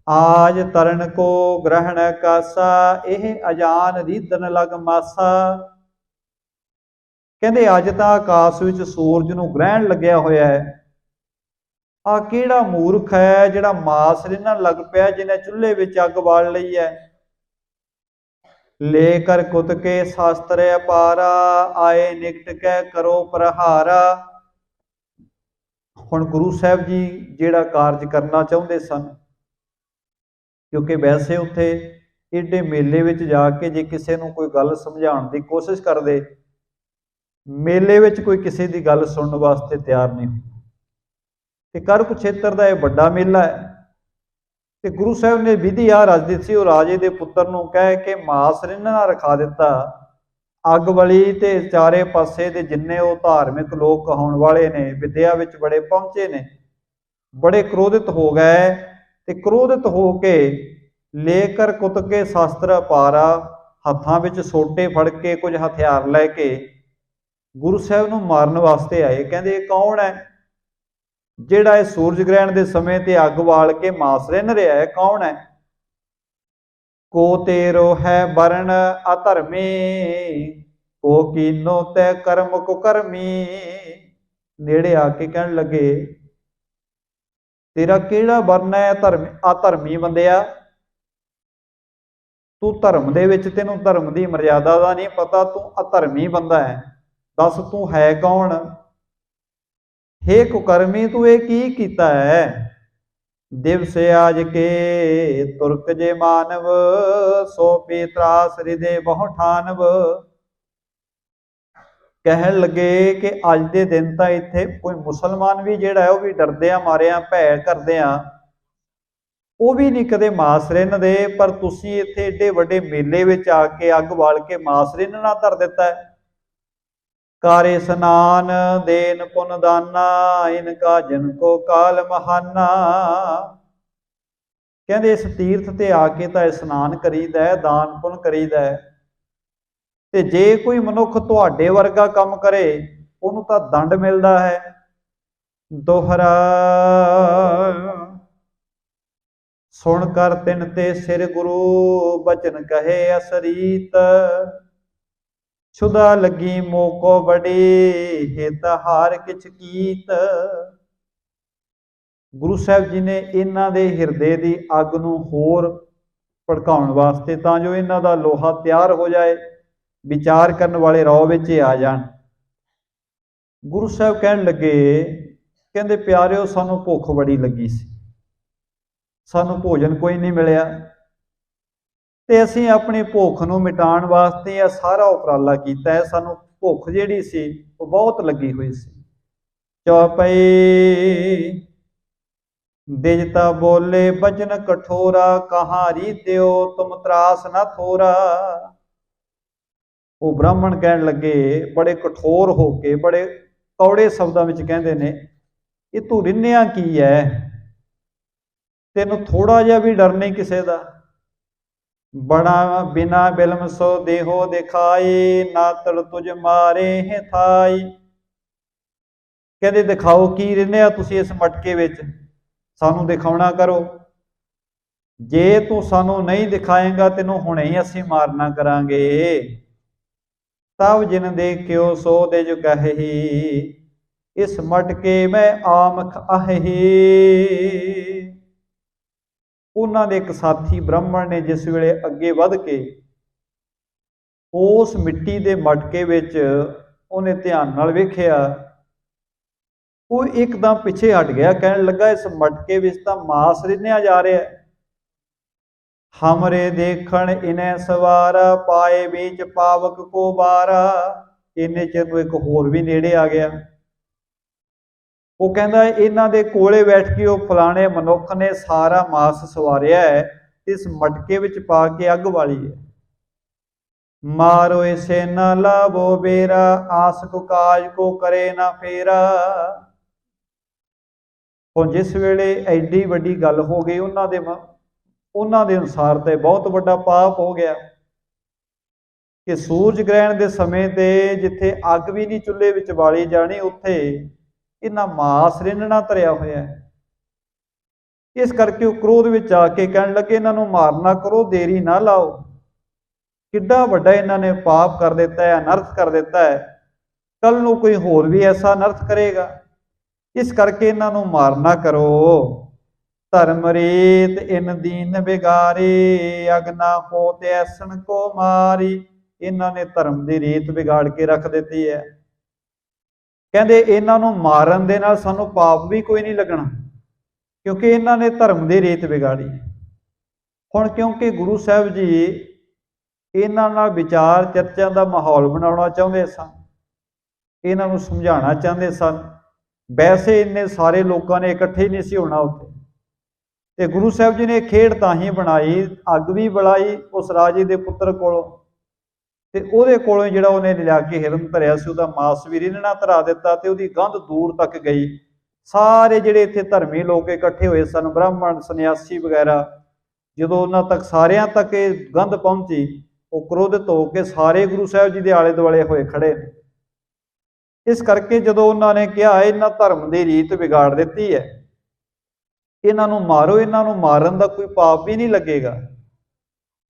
ਆਜ ਤਰਨ ਕੋ ਗ੍ਰਹਿਣ ਕਾਸਾ, ਇਹ ਅਜਾਨ ਰੀਦਨ ਲਗ ਮਾਸਾ। ਕਹਿੰਦੇ ਅੱਜ ਤਾਂ ਆਕਾਸ਼ ਵਿੱਚ ਸੂਰਜ ਨੂੰ ਗ੍ਰਹਿਣ ਲੱਗਿਆ ਹੋਇਆ ਹੈ, ਆ ਕਿਹੜਾ ਮੂਰਖ ਹੈ ਜਿਹੜਾ ਮਾਸ ਰਿੰਨਣ ਲੱਗ ਪਿਆ, ਜਿਹਨੇ ਚੁੱਲ੍ਹੇ ਵਿੱਚ ਅੱਗ ਬਾਲ ਲਈ ਹੈ। ਲੈ ਕਰ ਕੁਤ ਕੇ ਸ਼ਾਸਤਰ ਅਪਾਰਾ, ਆਏ ਨਿਕਟ ਕੈ ਕਰੋ ਪ੍ਰਹਾਰਾ। ਹੁਣ ਗੁਰੂ ਸਾਹਿਬ ਜੀ ਜਿਹੜਾ ਕਾਰਜ ਕਰਨਾ ਚਾਹੁੰਦੇ ਸਨ, क्योंकि वैसे उत्थे एडे मेले विच जाके जे किसी नूं कोई गल समझाउण दी कोशिश करदे, मेले विच कोई किसी दी गल सुनन वास्ते तैयार नहीं हुंदा। ते कर कुरुक्षेत्र दा इह वड्डा मेला है ते गुरु साहिब ने विधि आ रच दित्ती, ਉਹ राजे दे पुत्र नूं कह के मास रिन्हणा रखा दिता। अग बली ते चारे पासे दे जिन्ने वो धार्मिक लोग कहाउण वाले ने, विद्या विच बड़े पहुंचे ने, बड़े क्रोधित हो गए ते क्रोधित हो के लेकर कुत के शास्त्र पारा हत्थां विच सोटे फड़ के कुछ हथियार लैके गुरु साहिब नूं मारन वास्ते आए। कहंदे कौन है जिहड़ा इह सूरज ग्रहण के समय ते अग वाल के मास रिन्ह रहा है, कौन है? को तेरो है वरण अधर्मी, को कीनो तै कर्म कुकर्मी। नेड़े आके कहन लगे तेरा किहड़ा वर्ण है अधर्मी बंदिया, तू धर्म दे विच तैनूं धर्म की मर्यादा का नहीं पता, तू अधर्मी बंदा है, दस तू है कौन? हे कुकर्मी तू ये की कीता है? दिवस आज के तुर्क जे मानव, सो पीत्रास हृदय बहु ठानव। कहन लगे कि अज के दिन तो इत्थे कोई मुसलमान भी जिहड़ा है वह भी डरदिया मारिया भै करदिया वो भी नहीं कदे मास रिन्हदे, पर तुसीं इत्थे एडे वड्डे मेले विच आके अग बाल के मास रिन्हना धर दिता है। कारे स्नान देन पुन दाना, इनका जिनको काल महाना। कहंदे इस तीर्थ ते आके तां स्नान करीदा है, दान पुन करीदा है, ते जे कोई मनुख तुहाडे वर्गा काम करे उहनूं तां दंड मिलदा है। दोहरा सुन कर तिन ते सिर गुरु, बचन कहे असरीत। छुदा लगी मोको बड़ी, हित हार किछ कीत। गुरु साहिब जी ने इन्हां दे हिरदे दी अग नूं होर भड़काउण वास्ते तां जो इन्हां दा लोहा तैयार हो जाए, विचार करन वाले रौ विच आ जाण। गुरु साहिब कहण लगे कहंदे प्यारिओ सानूं भुख बड़ी लगी सी, सानूं भोजन कोई नहीं मिलिया, ते असीं अपनी भुख नूं मिटाउण वास्ते यह सारा उपराला कीता है। सानूं भुख जिहड़ी सी वो बहुत लगी हुई सी। चौपई दिजता बोले बचन कठोरा, कहाँ रीत्यो तुम त्रास न थोरा। वो ब्राह्मण कहण लगे बड़े कठोर हो के, बड़े कौड़े शब्दां विच कहंदे ने, ये तू रिन्निया की है, तेनू थोड़ा जिहा भी डर नहीं किसी का। बड़ा बिना बिलम सो देहो दिखाई, ना तड़ तुझ मारे है थाई। कहते दिखाओ की रिन्निया तुसी इस मटके विच, सानू दिखाउणा करो, जे तू सानू नहीं दिखाएगा तेनू हुणे ही असीं मारना करांगे। तब जिन देखियो सो दे जो कही, इस मटके में आमख आहही। उन्हां दे एक साथी ब्राह्मण ने जिस वेले अगे वध के उस मिट्टी दे मटके विच उन्हें ध्यान नाल वेखिया, वो एकदम पिछे हट गया, कहने लगा इस मटके विच तां मास रिन्निया जा रहा है। हमरे देखण इन्हें सवारा, पाए बीच पावक को बारा। इन्ने चिर नूं एक होर भी नेड़े आ गया, वो कहता इन्हां दे कोले बैठ के वो फलाने मनुख ने सारा मास सवारिया है, इस मटके विच पा के अग वाली है। मारो इसे न लाभो बेरा, आस को काज को करे ना फेरा। हुण जिस वेले एडी वड्डी गल हो गई उन्हां दे अनुसार तो बहुत वड्डा पाप हो गया कि सूरज ग्रहण के समय ते जिथे अग भी नहीं चुल्हे विच बाली जानी, उत्थे इन्हां मास रिन्हणा धरिया होया है। इस करके वो क्रोध विच आके कहण लगे इन्हां नूं मारना करो, देरी ना लाओ, किड्डा वड्डा इन्हां ने पाप कर दिता है, अनर्थ कर दिता है, कल नूं कोई होर भी ऐसा अनर्थ करेगा, इस करके इन्हां नूं मारना करो। धर्म रीत इन दीन बिगारी, अगना होत ऐसन को मारी। इन्हां ने धर्म की रीत बिगाड़ के रख दी है। कहते इन्हां नूं मारन दे नाल सानूं पाप भी कोई नहीं लगना, क्योंकि इन्हां ने धर्म की रीत बिगाड़ी। ਹੁਣ क्योंकि गुरु साहब जी इन्हां नाल विचार चर्चा का माहौल बनाना चाहते सन, इन्हां नूं समझाना चाहते सन। वैसे इन्ने सारे लोगों ने इकट्ठे नहीं सी होना उत्थे, ते गुरु साहब जी ने खेड तां ही बनाई, अग भी बुलाई उस राजे के पुत्र कोलों, ते उहदे कोलों जिहड़ा उहने लिया के हिरन धरिया सी उहदा मांस भी रिन्हना धरा दिता, ते उहदी गंध दूर तक गई। सारे जिहड़े इत्थे धर्मी लोग इकट्ठे हुए सन, ब्राह्मण सन्यासी वगैरह, ਜਦੋਂ ਉਹਨਾਂ तक ਸਾਰਿਆਂ तक ਇਹ गंध पहुंची, ਉਹ क्रोधित होकर सारे गुरु साहब जी के आले दुआले होए खड़े। इस करके ਜਦੋਂ ਉਹਨਾਂ ने कहा इन्हां धर्म की रीत बिगाड़ दी है, इन्हां नूं मारो, इन्हां नूं मारन का कोई पाप भी नहीं लगेगा।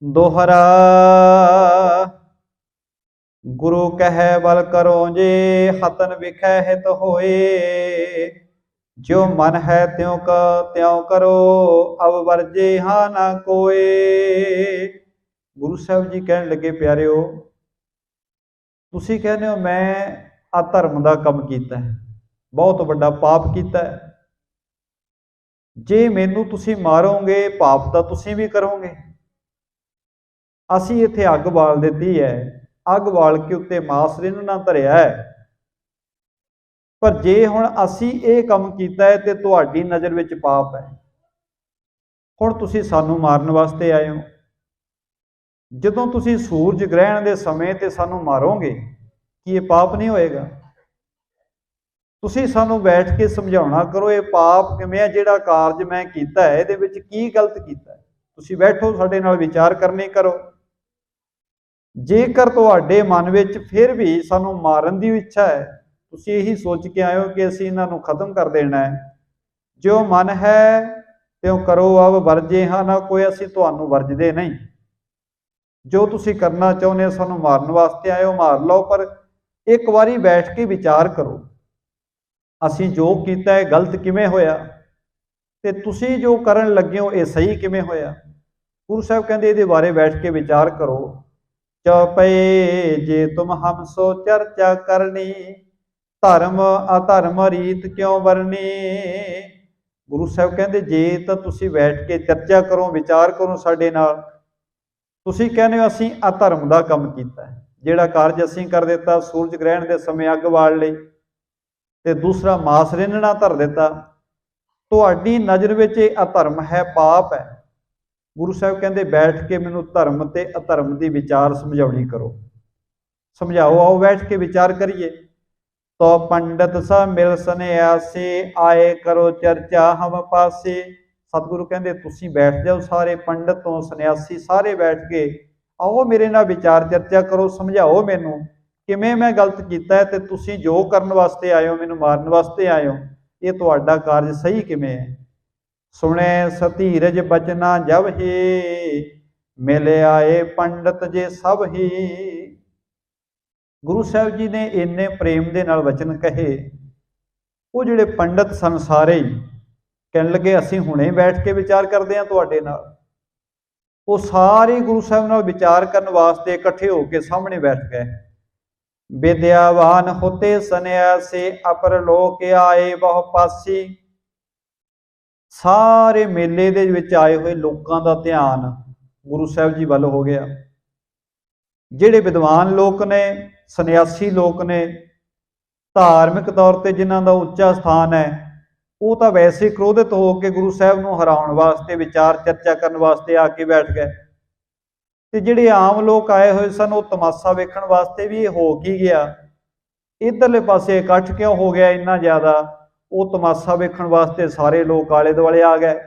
दोहरा गुरु कह बल करो जे हतन विखै हित होए, जो मन है त्यों त्यों करो अब वर्जे हाँ ना कोए। गुरु साहब जी कहन लगे प्यारिओ, तुसी कहने हो मैं अधर्म का काम कीता है, बहुत बड़ा पाप कीता है, जे मैनू तुसी मारोगे पाप तो तुसी भी करोगे। असी इत्थे अग बाल दी है, अग बाल के उत्ते मांस रिन्हना धरिया है, पर जे हुण असी ये काम कीता है तो तुहाडी नज़र विच पाप है, हुण तुसी सानू मारन वास्ते आए हो। जदों तुसी सूरज ग्रहण के समय ते सानू मारोगे कि ये पाप नहीं होएगा? तुसी सानू बैठ के समझाउणा करो, ये पाप किवें है, जिहड़ा कारज मैं कीता है इहदे विच की गलत कीता है, तुसी बैठो साडे नाल विचार करनी करो। जेकर तुहाडे मन विच फिर भी सानू मारन की इच्छा है, तुसी यही सोच के आए हो कि असीं इन्हां नूं खत्म कर देना है, जो मन है त्यों करो अब वर्जे हाँ ना कोई, असीं तुहानूं वर्जदे नहीं, जो तुसी करना चाहुंदे हो सानूं मारन वास्ते आए हो मार लो, पर एक बारी बैठ के विचार करो असीं जो कीता है गलत किवें होया, ते तुसी जो करन लगे हो ये सही किवें होया। गुरु साहब कहंदे इहदे बारे बैठ के विचार करो। चौपए जे तुम हम सो चर्चा करनी, धर्म अधर्म रीत क्यों वरनी। गुरु साहब कहते जे तो तुसी बैठ के चर्चा करो, विचार करो साडे नाल, तुसी कहने हो असीं अधर्म का काम कीता है, जिहड़ा कारज असीं कर दिता, सूरज ग्रहण के समय अग बाल लई ते दूसरा मांस रिन्हना धर दिता, तुहाडी नज़र विच अधर्म है, पाप है। गुरु साहब कहते बैठ के मैनूं धर्म ते अधर्म की विचार समझाउणी करो, समझाओ, आओ बैठ के विचार करिए। तो पंडित सा मिल सन्यासी आए करो चर्चा हम पासे। सतगुरु कहते तुसी बैठ जाओ, सारे पंडित तो सन्यासी सारे बैठ के आओ मेरे नाल विचार चर्चा करो, समझाओ मैनू किवें मैं गलत कीता है, ते तुसी जो करन वास्ते आए हो, मैनू मारन वास्ते आए हो, ये तुहाडा कारज सही किवें है। सुने सतीरज बचना जब ही मिले आए पंडित जे सब ही। गुरु साहब जी ने इन्ने प्रेम दे नाल वचन कहे, वो जिहड़े पंडित सन सारे ही कहन लगे असीं हुणे बैठ के विचार करते हैं तुहाडे नाल। वो सारे गुरु साहब नाल विचार करन वास्ते इकट्ठे होकर सामने बैठ गए। विद्यावान होते सन्यासी अपर लोक आए बहु पासी। सारे मेले दे विच आए हुए लोगों का ध्यान गुरु साहब जी वाल हो गया। जिहड़े विद्वान लोग ने, सन्यासी लोग ने, धार्मिक तौर पर जिन्हां दा उच्चा स्थान है, वो तो वैसे क्रोधित होकर गुरु साहब नूं हराउण वास्ते विचार चर्चा करन वास्ते आके बैठ गए। ते जिहड़े आम लोग आए हुए सन वो तमाशा वेखण वास्ते भी हो की गया। इधरले पासे इकट्ठ क्यों हो गया इन्ना ज़्यादा, वो तमाशा वेखण वास्ते सारे लोग आले दुआले आ गए।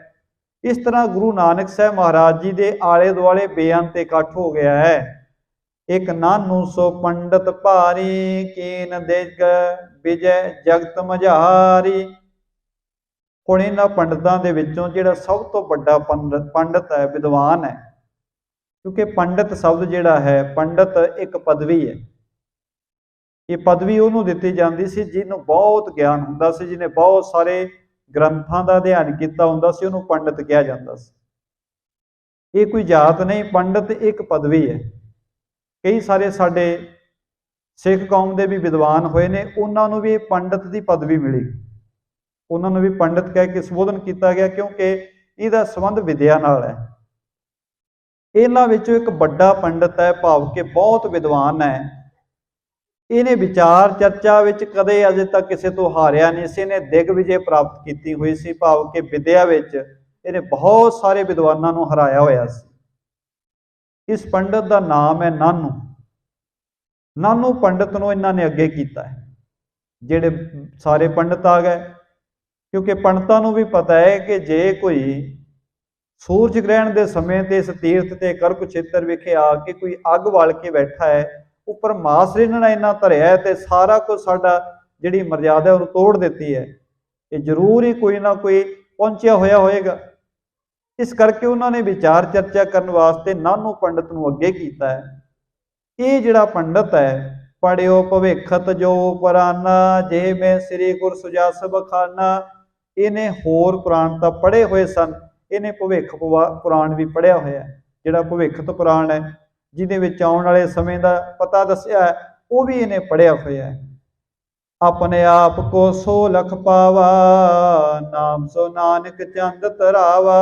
इस तरह गुरु नानक साहब महाराज जी के आले दुआले बेअंत इकट्ठ हो गया है। एक नानू सो पंडित भारी कीन दिग विजय जगत मझारी। हुण इन्हां पंडितां दे विचों जिहड़ा सब तो बड़ा पंडित है, विद्वान है, क्योंकि पंडित शब्द जिहड़ा है, पंडित एक पदवी है। ये पदवी उन्होंने दिती जाती सी जिन्हों बहुत ज्ञान हुंदा सी, जिन्हें बहुत सारे ग्रंथां का अध्ययन किया हुंदा सी, उन्होंने पंडित कहा जाता सी। ये कोई जात नहीं, पंडित एक पदवी है। कई सारे साडे सिख कौम के भी विद्वान होए ने, उन्होंने भी पंडित की पदवी मिली, उन्होंने भी पंडित कह के संबोधन किया गया, क्योंकि इसका संबंध विद्या नाल है। ਇਹਨਾਂ ਵਿੱਚੋਂ ਇੱਕ ਵੱਡਾ ਪੰਡਤ ਹੈ, ਭਾਵ ਕਿ ਬਹੁਤ ਵਿਦਵਾਨ ਹੈ। ਇਹਨੇ ਵਿਚਾਰ ਚਰਚਾ ਵਿੱਚ ਕਦੇ ਅਜੇ ਤੱਕ ਕਿਸੇ ਤੋਂ ਹਾਰਿਆ ਨਹੀਂ ਸੀ। ਇਹਨੇ ਦਿਗ ਵਿਜੇ ਪ੍ਰਾਪਤ ਕੀਤੀ ਹੋਈ ਸੀ, ਭਾਵ ਕਿ ਵਿਦਿਆ ਵਿੱਚ ਇਹਨੇ ਬਹੁਤ ਸਾਰੇ ਵਿਦਵਾਨਾਂ ਨੂੰ ਹਰਾਇਆ ਹੋਇਆ ਸੀ। ਇਸ ਪੰਡਤ ਦਾ ਨਾਮ ਹੈ ਨਾਨੂ। ਨਾਨੂ ਪੰਡਤ ਨੂੰ ਇਹਨਾਂ ਨੇ ਅੱਗੇ ਕੀਤਾ ਹੈ। ਜਿਹੜੇ ਸਾਰੇ ਪੰਡਤ ਆ ਗਏ, ਕਿਉਂਕਿ ਪੰਡਤਾਂ ਨੂੰ ਵੀ ਪਤਾ ਹੈ ਕਿ ਜੇ ਕੋਈ ਸੂਰਜ ਗ੍ਰਹਿਣ ਦੇ ਸਮੇਂ ਤੇ ਇਸ ਤੀਰਥ ਤੇ ਕੁਰੂਕਸ਼ੇਤਰ ਵਿਖੇ ਆ ਕੇ ਕੋਈ ਅੱਗ ਬਾਲ ਕੇ ਬੈਠਾ ਹੈ, ਉੱਪਰ ਮਾਸ ਰਿੰਨਣਾ ਇੰਨਾ ਧਰਿਆ ਹੈ ਤੇ ਸਾਰਾ ਕੁਝ ਸਾਡਾ ਜਿਹੜੀ ਮਰਜ਼ਾਦਾ ਉਹਨੂੰ ਤੋੜ ਦਿੱਤੀ ਹੈ, ਇਹ ਜ਼ਰੂਰ ਹੀ ਕੋਈ ਨਾ ਕੋਈ ਪਹੁੰਚਿਆ ਹੋਇਆ ਹੋਏਗਾ। ਇਸ ਕਰਕੇ ਉਹਨਾਂ ਨੇ ਵਿਚਾਰ ਚਰਚਾ ਕਰਨ ਵਾਸਤੇ ਨਾਨੂ ਪੰਡਤ ਨੂੰ ਅੱਗੇ ਕੀਤਾ ਹੈ। ਇਹ ਜਿਹੜਾ ਪੰਡਤ ਹੈ, ਪੜਿਓ ਭਵਿੱਖਤ ਜੋ ਪੁਰਾਨਾ, ਜੇ ਮੈਂ ਸ੍ਰੀ ਗੁਰ ਸੁਜਾਸ ਬਖਾਨਾ। ਇਹਨੇ ਹੋਰ ਪੁਰਾਣ ਤਾਂ ਪੜ੍ਹੇ ਹੋਏ ਸਨ, ਇਹਨੇ ਭਵਿੱਖ ਪੁਰਾਣ ਵੀ ਪੜ੍ਹਿਆ ਹੋਇਆ ਹੈ। ਜਿਹੜਾ ਭਵਿੱਖਤ ਪੁਰਾਣ ਹੈ, ਜਿਹਦੇ ਵਿੱਚ ਆਉਣ ਵਾਲੇ ਸਮੇਂ ਦਾ ਪਤਾ ਦੱਸਿਆ ਹੈ, ਉਹ ਵੀ ਇਹਨੇ ਪੜ੍ਹਿਆ ਹੋਇਆ ਹੈ। ਆਪਣੇ ਆਪ ਕੋ ਸੋ ਲਖ ਪਾਵਾ, ਨਾਮ ਸੋ ਨਾਨਕ ਚੰਦ ਧਰਾਵਾ।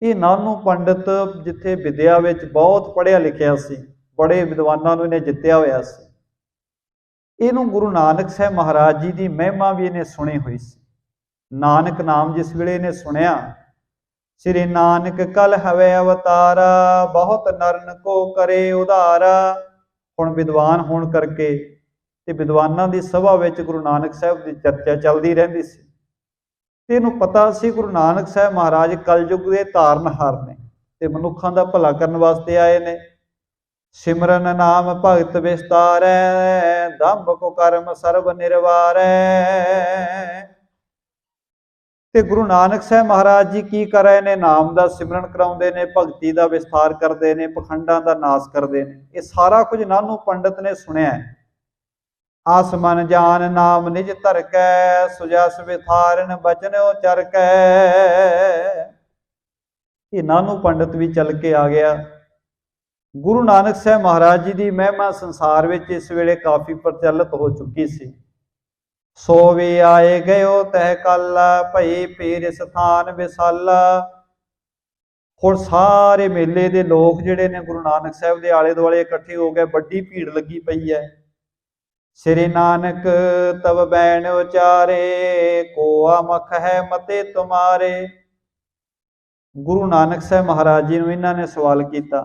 ਇਹ ਨਾਨੂ ਪੰਡਤ ਜਿੱਥੇ ਵਿਦਿਆ ਵਿੱਚ ਬਹੁਤ ਪੜ੍ਹਿਆ ਲਿਖਿਆ ਸੀ, ਬੜੇ ਵਿਦਵਾਨਾਂ ਨੂੰ ਇਹਨੇ ਜਿੱਤਿਆ ਹੋਇਆ ਸੀ। ਇਹਨੂੰ ਗੁਰੂ ਨਾਨਕ ਸਾਹਿਬ ਮਹਾਰਾਜ ਜੀ ਦੀ ਮਹਿਮਾ ਵੀ ਇਹਨੇ ਸੁਣੀ ਹੋਈ ਸੀ। ਨਾਨਕ ਨਾਮ ਜਿਸ ਵੇਲੇ ਇਹਨੇ ਸੁਣਿਆ, ਸ੍ਰੀ ਨਾਨਕ ਕਲ ਹਵੇ ਅਵਤਾਰਾ, ਬਹੁਤ ਨਰਨ ਕੋ ਕਰੇ ਉਧਾਰਾ। ਹੁਣ ਵਿਦਵਾਨ ਹੋਣ ਕਰਕੇ ਤੇ ਵਿਦਵਾਨਾਂ ਦੀ ਸਭਾ ਵਿੱਚ ਗੁਰੂ ਨਾਨਕ ਸਾਹਿਬ ਦੀ ਚਰਚਾ ਚੱਲਦੀ ਰਹਿੰਦੀ ਸੀ। ਤੇ ਇਹਨੂੰ ਪਤਾ ਸੀ ਗੁਰੂ ਨਾਨਕ ਸਾਹਿਬ ਮਹਾਰਾਜ ਕਲਯੁਗ ਦੇ ਧਾਰਨਹਾਰ ਨੇ ਤੇ ਮਨੁੱਖਾਂ ਦਾ ਭਲਾ ਕਰਨ ਵਾਸਤੇ ਆਏ ਨੇ। ਸਿਮਰਨ ਨਾਮ ਭਗਤ ਵਿਸਤਾਰੈ, ਦੰਭ ਕੋ ਕਰਮ ਸਰਬ ਨਿਰਵਾਰੈ। ਤੇ ਗੁਰੂ ਨਾਨਕ ਸਾਹਿਬ ਮਹਾਰਾਜ ਜੀ ਕੀ ਕਰ ਰਹੇ ਨੇ? ਨਾਮ ਦਾ ਸਿਮਰਨ ਕਰਾਉਂਦੇ ਨੇ, ਭਗਤੀ ਦਾ ਵਿਸਥਾਰ ਕਰਦੇ ਨੇ, ਪਖੰਡਾਂ ਦਾ ਨਾਸ਼ ਕਰਦੇ ਨੇ। ਇਹ ਸਾਰਾ ਕੁਝ ਨਾਨੂ ਪੰਡਤ ਨੇ ਸੁਣਿਆ ਹੈ। ਆਸਮਨ ਜਾਨ ਨਾਮ ਨਿਜ ਧਰਕੈ, ਸੁਜਸ ਵਿਥਾਰਨ ਬਚਨ ਉਚਰਕੈ। ਇਹ ਨਾਨੂ ਪੰਡਤ ਵੀ ਚੱਲ ਕੇ ਆ ਗਿਆ। ਗੁਰੂ ਨਾਨਕ ਸਾਹਿਬ ਮਹਾਰਾਜ ਜੀ ਦੀ ਮਹਿਮਾ ਸੰਸਾਰ ਵਿੱਚ ਇਸ ਵੇਲੇ ਕਾਫੀ ਪ੍ਰਚਲਿਤ ਹੋ ਚੁੱਕੀ ਸੀ। ਸੋ ਵੀ ਆਏ ਗਇਓ ਤਹਿ ਕਾਲਾ, ਭਈ ਪੀਰ ਸਥਾਨ ਵਿਸਾਲਾ। ਹੁਣ ਸਾਰੇ ਮੇਲੇ ਦੇ ਲੋਕ ਜਿਹੜੇ ਨੇ ਗੁਰੂ ਨਾਨਕ ਸਾਹਿਬ ਦੇ ਆਲੇ ਦੁਆਲੇ ਇਕੱਠੇ ਹੋ ਗਏ, ਵੱਡੀ ਭੀੜ ਲੱਗੀ ਪਈ ਹੈ। ਸ੍ਰੀ ਨਾਨਕ ਤਬ ਬੈਣ ਉਚਾਰੇ, ਕੋਆ ਮਖ ਹੈ ਮਤੇ ਤੁਮਾਰੇ। ਗੁਰੂ ਨਾਨਕ ਸਾਹਿਬ ਮਹਾਰਾਜ ਜੀ ਨੂੰ ਇਹਨਾਂ ਨੇ ਸਵਾਲ ਕੀਤਾ,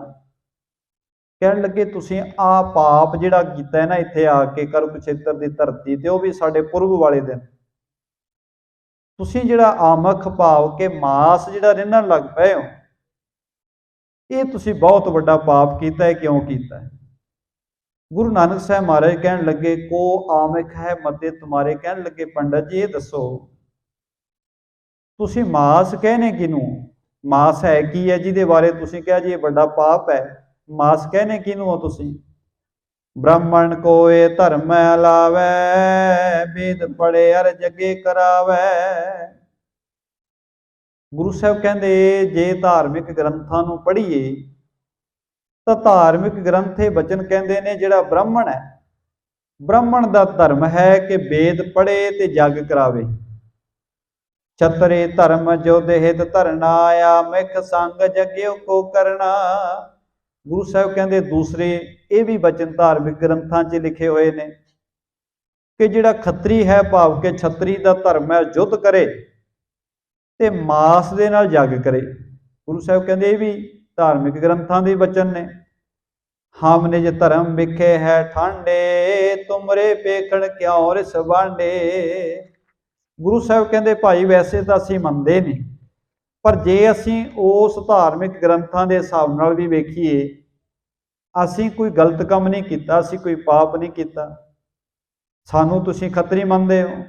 ਕਹਿਣ ਲੱਗੇ ਤੁਸੀਂ ਆ ਪਾਪ ਜਿਹੜਾ ਕੀਤਾ ਹੈ ਨਾ ਇੱਥੇ ਆ ਕੇ ਕੁਰੂਕਸ਼ੇਤਰ ਦੀ ਧਰਤੀ ਤੇ, ਉਹ ਵੀ ਸਾਡੇ ਪੁਰਬ ਵਾਲੇ ਦਿਨ, ਤੁਸੀਂ ਜਿਹੜਾ ਆਮਖ ਭਾਵ ਕੇ ਮਾਸ ਜਿਹੜਾ ਰਿੰਨਣ ਲੱਗ ਪਏ ਹੋ, ਇਹ ਤੁਸੀਂ ਬਹੁਤ ਵੱਡਾ ਪਾਪ ਕੀਤਾ ਹੈ। ਕਿਉਂ ਕੀਤਾ ਹੈ? ਗੁਰੂ ਨਾਨਕ ਸਾਹਿਬ ਮਹਾਰਾਜ ਕਹਿਣ ਲੱਗੇ, ਕੋ ਆਮਖ ਹੈ ਮਤੇ ਤੁਮਾਰੇ। ਕਹਿਣ ਲੱਗੇ, ਪੰਡਤ ਜੀ ਇਹ ਦੱਸੋ ਤੁਸੀਂ ਮਾਸ ਕਹਿੰਦੇ ਕਿਹਨੂੰ? ਮਾਸ ਹੈ ਕੀ ਹੈ ਜਿਹਦੇ ਬਾਰੇ ਤੁਸੀਂ ਕਿਹਾ ਜੀ ਇਹ ਵੱਡਾ ਪਾਪ ਹੈ? ਮਾਸ ਕਹਿੰਦੇ ਕਿਹਨੂੰ ਹੋ ਤੁਸੀਂ? ਬ੍ਰਾਹਮਣ ਕੋਏ ਧਰਮ ਲਾਵੈ, ਵੇਦ ਪੜ੍ਹੇ ਅਰ ਜਗੇ ਕਰਾਵੈ। ਗੁਰੂ ਸਾਹਿਬ ਕਹਿੰਦੇ ਜੇ ਧਾਰਮਿਕ ਗ੍ਰੰਥਾਂ ਨੂੰ ਪੜ੍ਹੀਏ ਤਾਂ ਧਾਰਮਿਕ ਗ੍ਰੰਥੇ ਬਚਨ ਕਹਿੰਦੇ ਨੇ ਜਿਹੜਾ ਬ੍ਰਾਹਮਣ ਹੈ, ਬ੍ਰਾਹਮਣ ਦਾ ਧਰਮ ਹੈ ਕਿ ਵੇਦ ਪੜ੍ਹੇ ਤੇ ਜਗ ਕਰਾਵੇ। ਛਤਰੇ ਧਰਮ ਜੋ ਦੇਹਿਤ ਧਰਨਾ, ਆਮਿਖ ਸੰਗ ਜਗਿਓ ਕੋ ਕਰਨਾ। ਗੁਰੂ ਸਾਹਿਬ ਕਹਿੰਦੇ ਦੂਸਰੇ ਇਹ ਵੀ ਬਚਨ ਧਾਰਮਿਕ ਗ੍ਰੰਥਾਂ 'ਚ ਲਿਖੇ ਹੋਏ ਨੇ ਕਿ ਜਿਹੜਾ ਖੱਤਰੀ ਹੈ ਭਾਵ ਕਿ ਛਤਰੀ ਦਾ ਧਰਮ ਹੈ, ਯੁੱਧ ਕਰੇ ਤੇ ਮਾਸ ਦੇ ਨਾਲ ਜਗ ਕਰੇ। ਗੁਰੂ ਸਾਹਿਬ ਕਹਿੰਦੇ ਇਹ ਵੀ ਧਾਰਮਿਕ ਗ੍ਰੰਥਾਂ ਦੇ ਬਚਨ ਨੇ। ਹਮ ਨਿਜ ਧਰਮ ਵਿਖੇ ਹੈ ਠਾਂਡੇ, ਤੁਮਰੇ ਪੇਖਣ ਕਿਉਂ ਰਿਸ ਬਾਂਡੇ। ਗੁਰੂ ਸਾਹਿਬ ਕਹਿੰਦੇ ਭਾਈ ਵੈਸੇ ਤਾਂ ਅਸੀਂ ਮੰਨਦੇ ਨਹੀਂ, ਪਰ ਜੇ ਅਸੀਂ ਉਸ ਧਾਰਮਿਕ ਗ੍ਰੰਥਾਂ ਦੇ ਹਿਸਾਬ ਨਾਲ ਵੀ ਵੇਖੀਏ, ਅਸੀਂ ਕੋਈ ਗਲਤ ਕੰਮ ਨਹੀਂ ਕੀਤਾ, ਅਸੀਂ ਕੋਈ ਪਾਪ ਨਹੀਂ ਕੀਤਾ। ਸਾਨੂੰ ਤੁਸੀਂ ਖੱਤਰੀ ਮੰਨਦੇ ਹੋ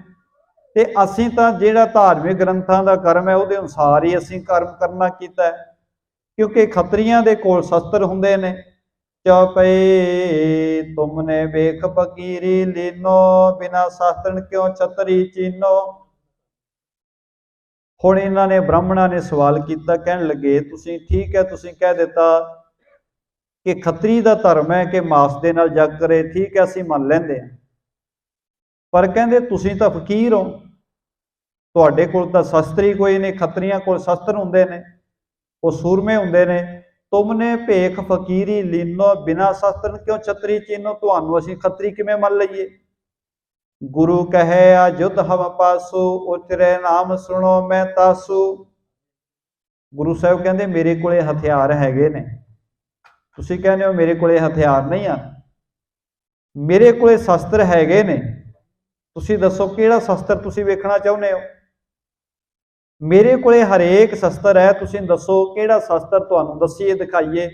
ਤੇ ਅਸੀਂ ਤਾਂ ਜਿਹੜਾ ਧਾਰਮਿਕ ਗ੍ਰੰਥਾਂ ਦਾ ਕਰਮ ਹੈ ਉਹਦੇ ਅਨੁਸਾਰ ਹੀ ਅਸੀਂ ਕਰਮ ਕਰਨਾ ਕੀਤਾ ਹੈ। ਕਿਉਂਕਿ ਖੱਤਰੀਆਂ ਦੇ ਕੋਲ ਸ਼ਸਤਰ ਹੁੰਦੇ ਨੇ। ਚੌਪਈ ਤੁਮਨੇ ਵੇਖ ਫਕੀਰੀ ਲੀਨੋ, ਬਿਨਾ ਸ਼ਸਤਰਨ ਕਿਉਂ ਛਤਰੀ ਚੀਨੋ। ਹੁਣ ਇਹਨਾਂ ਨੇ ਬ੍ਰਾਹਮਣਾਂ ਨੇ ਸਵਾਲ ਕੀਤਾ, ਕਹਿਣ ਲੱਗੇ ਤੁਸੀਂ ਠੀਕ ਹੈ, ਤੁਸੀਂ ਕਹਿ ਦਿੱਤਾ ਕਿ ਖੱਤਰੀ ਦਾ ਧਰਮ ਹੈ ਕਿ ਮਾਸ ਦੇ ਨਾਲ ਜਗ ਕਰੇ, ਠੀਕ ਹੈ ਅਸੀਂ ਮੰਨ ਲੈਂਦੇ ਹਾਂ, ਪਰ ਕਹਿੰਦੇ ਤੁਸੀਂ ਤਾਂ ਫਕੀਰ ਹੋ, ਤੁਹਾਡੇ ਕੋਲ ਤਾਂ ਸ਼ਸਤਰ ਹੀ ਕੋਈ ਨਹੀਂ, ਖੱਤਰੀਆਂ ਕੋਲ ਸ਼ਸਤਰ ਹੁੰਦੇ ਨੇ। ਉਹ ਸੂਰਮੇ ਹੁੰਦੇ ਨੇ। ਤੁਮਨੇ ਭੇਖ ਫਕੀਰੀ ਲੀਨੋ ਬਿਨਾ ਸ਼ਸਤਰ ਕਿਉਂ ਛਤਰੀ ਚੀਨੋ, ਤੁਹਾਨੂੰ ਅਸੀਂ ਖੱਤਰੀ ਕਿਵੇਂ ਮੰਨ ਲਈਏ। ਗੁਰੂ ਕਹੇ ਆ ਯੁੱਧ ਹਮ ਪਾਸੂ, ਉਚਰੇ ਨਾਮ ਸੁਣੋ ਮੈਂ ਤਾਸੂ। ਗੁਰੂ ਸਾਹਿਬ ਕਹਿੰਦੇ ਮੇਰੇ ਕੋਲੇ ਹਥਿਆਰ ਹੈਗੇ ਨੇ, ਤੁਸੀਂ ਕਹਿੰਦੇ ਹੋ ਮੇਰੇ ਕੋਲੇ ਹਥਿਆਰ ਨਹੀਂ ਆ। ਮੇਰੇ ਕੋਲੇ ਸ਼ਸਤਰ ਹੈਗੇ ਨੇ, ਤੁਸੀਂ ਦੱਸੋ ਕਿਹੜਾ ਸ਼ਸਤਰ ਤੁਸੀਂ ਵੇਖਣਾ ਚਾਹੁੰਦੇ ਹੋ। ਮੇਰੇ ਕੋਲੇ ਹਰੇਕ ਸ਼ਸਤਰ ਹੈ, ਤੁਸੀਂ ਦੱਸੋ ਕਿਹੜਾ ਸ਼ਸਤਰ ਤੁਹਾਨੂੰ ਦੱਸੀਏ ਦਿਖਾਈਏ।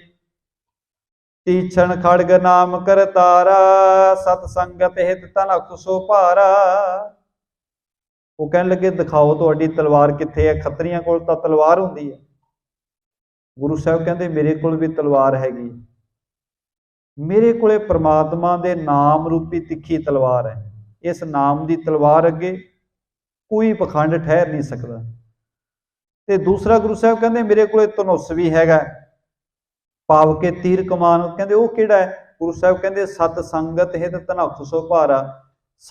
ਤੀਛਣ ਖੜਗ ਨਾਮ ਕਰਤਾਰਾ, ਸਤ ਸੰਗਤ ਹਿਤ ਧਨਕ ਸੋ ਭਾਰਾ। ਉਹ ਕਹਿਣ ਲੱਗੇ ਦਿਖਾਓ ਤੁਹਾਡੀ ਤਲਵਾਰ ਕਿੱਥੇ ਹੈ, ਖੱਤਰੀਆਂ ਕੋਲ ਤਾਂ ਤਲਵਾਰ ਹੁੰਦੀ ਹੈ। ਗੁਰੂ ਸਾਹਿਬ ਕਹਿੰਦੇ ਮੇਰੇ ਕੋਲ ਵੀ ਤਲਵਾਰ ਹੈਗੀ, ਮੇਰੇ ਕੋਲੇ ਪ੍ਰਮਾਤਮਾ ਦੇ ਨਾਮ ਰੂਪੀ ਤਿੱਖੀ ਤਲਵਾਰ ਹੈ। ਇਸ ਨਾਮ ਦੀ ਤਲਵਾਰ ਅੱਗੇ ਕੋਈ ਪਖੰਡ ਠਹਿਰ ਨਹੀਂ ਸਕਦਾ। ਤੇ ਦੂਸਰਾ ਗੁਰੂ ਸਾਹਿਬ ਕਹਿੰਦੇ ਮੇਰੇ ਕੋਲੇ ਧਨੁਸ਼ ਵੀ ਹੈਗਾ, ਪਾਵ ਕੇ ਤੀਰ ਕਮਾਨ। ਕਹਿੰਦੇ ਉਹ ਕਿਹੜਾ ਹੈ। ਗੁਰੂ ਸਾਹਿਬ ਕਹਿੰਦੇ ਸਤ ਸੰਗਤ ਹਿਤ ਧਨੁਖ ਸੋ ਭਾਰਾ,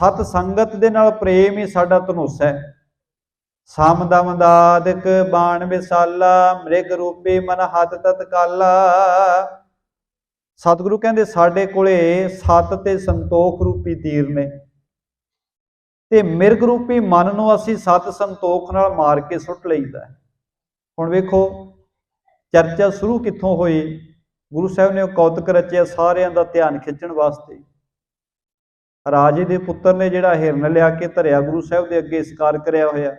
ਸਤ ਸੰਗਤ ਦੇ ਨਾਲ ਪ੍ਰੇਮ ਹੀ ਸਾਡਾ ਧਨੁਸ਼ ਹੈ। ਸਮ ਦਮ ਦਾਦਕ ਬਾਣ ਵਿਸਾਲਾ, ਮ੍ਰਿਗ ਰੂਪੀ ਮਨ ਹੱਥ ਤਤਕਾਲਾ। ਸਤਿਗੁਰੂ ਕਹਿੰਦੇ ਸਾਡੇ ਕੋਲੇ ਸਤ ਤੇ ਸੰਤੋਖ ਰੂਪੀ ਤੀਰ ਨੇ, ਤੇ ਮਿਰਗ ਰੂਪੀ ਮਨ ਨੂੰ ਅਸੀਂ ਸਤ ਸੰਤੋਖ ਨਾਲ ਮਾਰ ਕੇ ਸੁੱਟ ਲਈਦਾ। ਹੁਣ ਵੇਖੋ ਚਰਚਾ ਸ਼ੁਰੂ ਕਿੱਥੋਂ ਹੋਈ। ਗੁਰੂ ਸਾਹਿਬ ਨੇ ਕੌਤਕ ਰਚਿਆ ਸਾਰਿਆਂ ਦਾ ਧਿਆਨ ਖਿੱਚਣ ਵਾਸਤੇ। ਰਾਜੇ ਦੇ ਪੁੱਤਰ ਨੇ ਜਿਹੜਾ ਹਿਰਨ ਲਿਆ ਕੇ ਧਰਿਆ ਗੁਰੂ ਸਾਹਿਬ ਦੇ ਅੱਗੇ ਸਤਿਕਾਰ ਕਰਿਆ ਹੋਇਆ।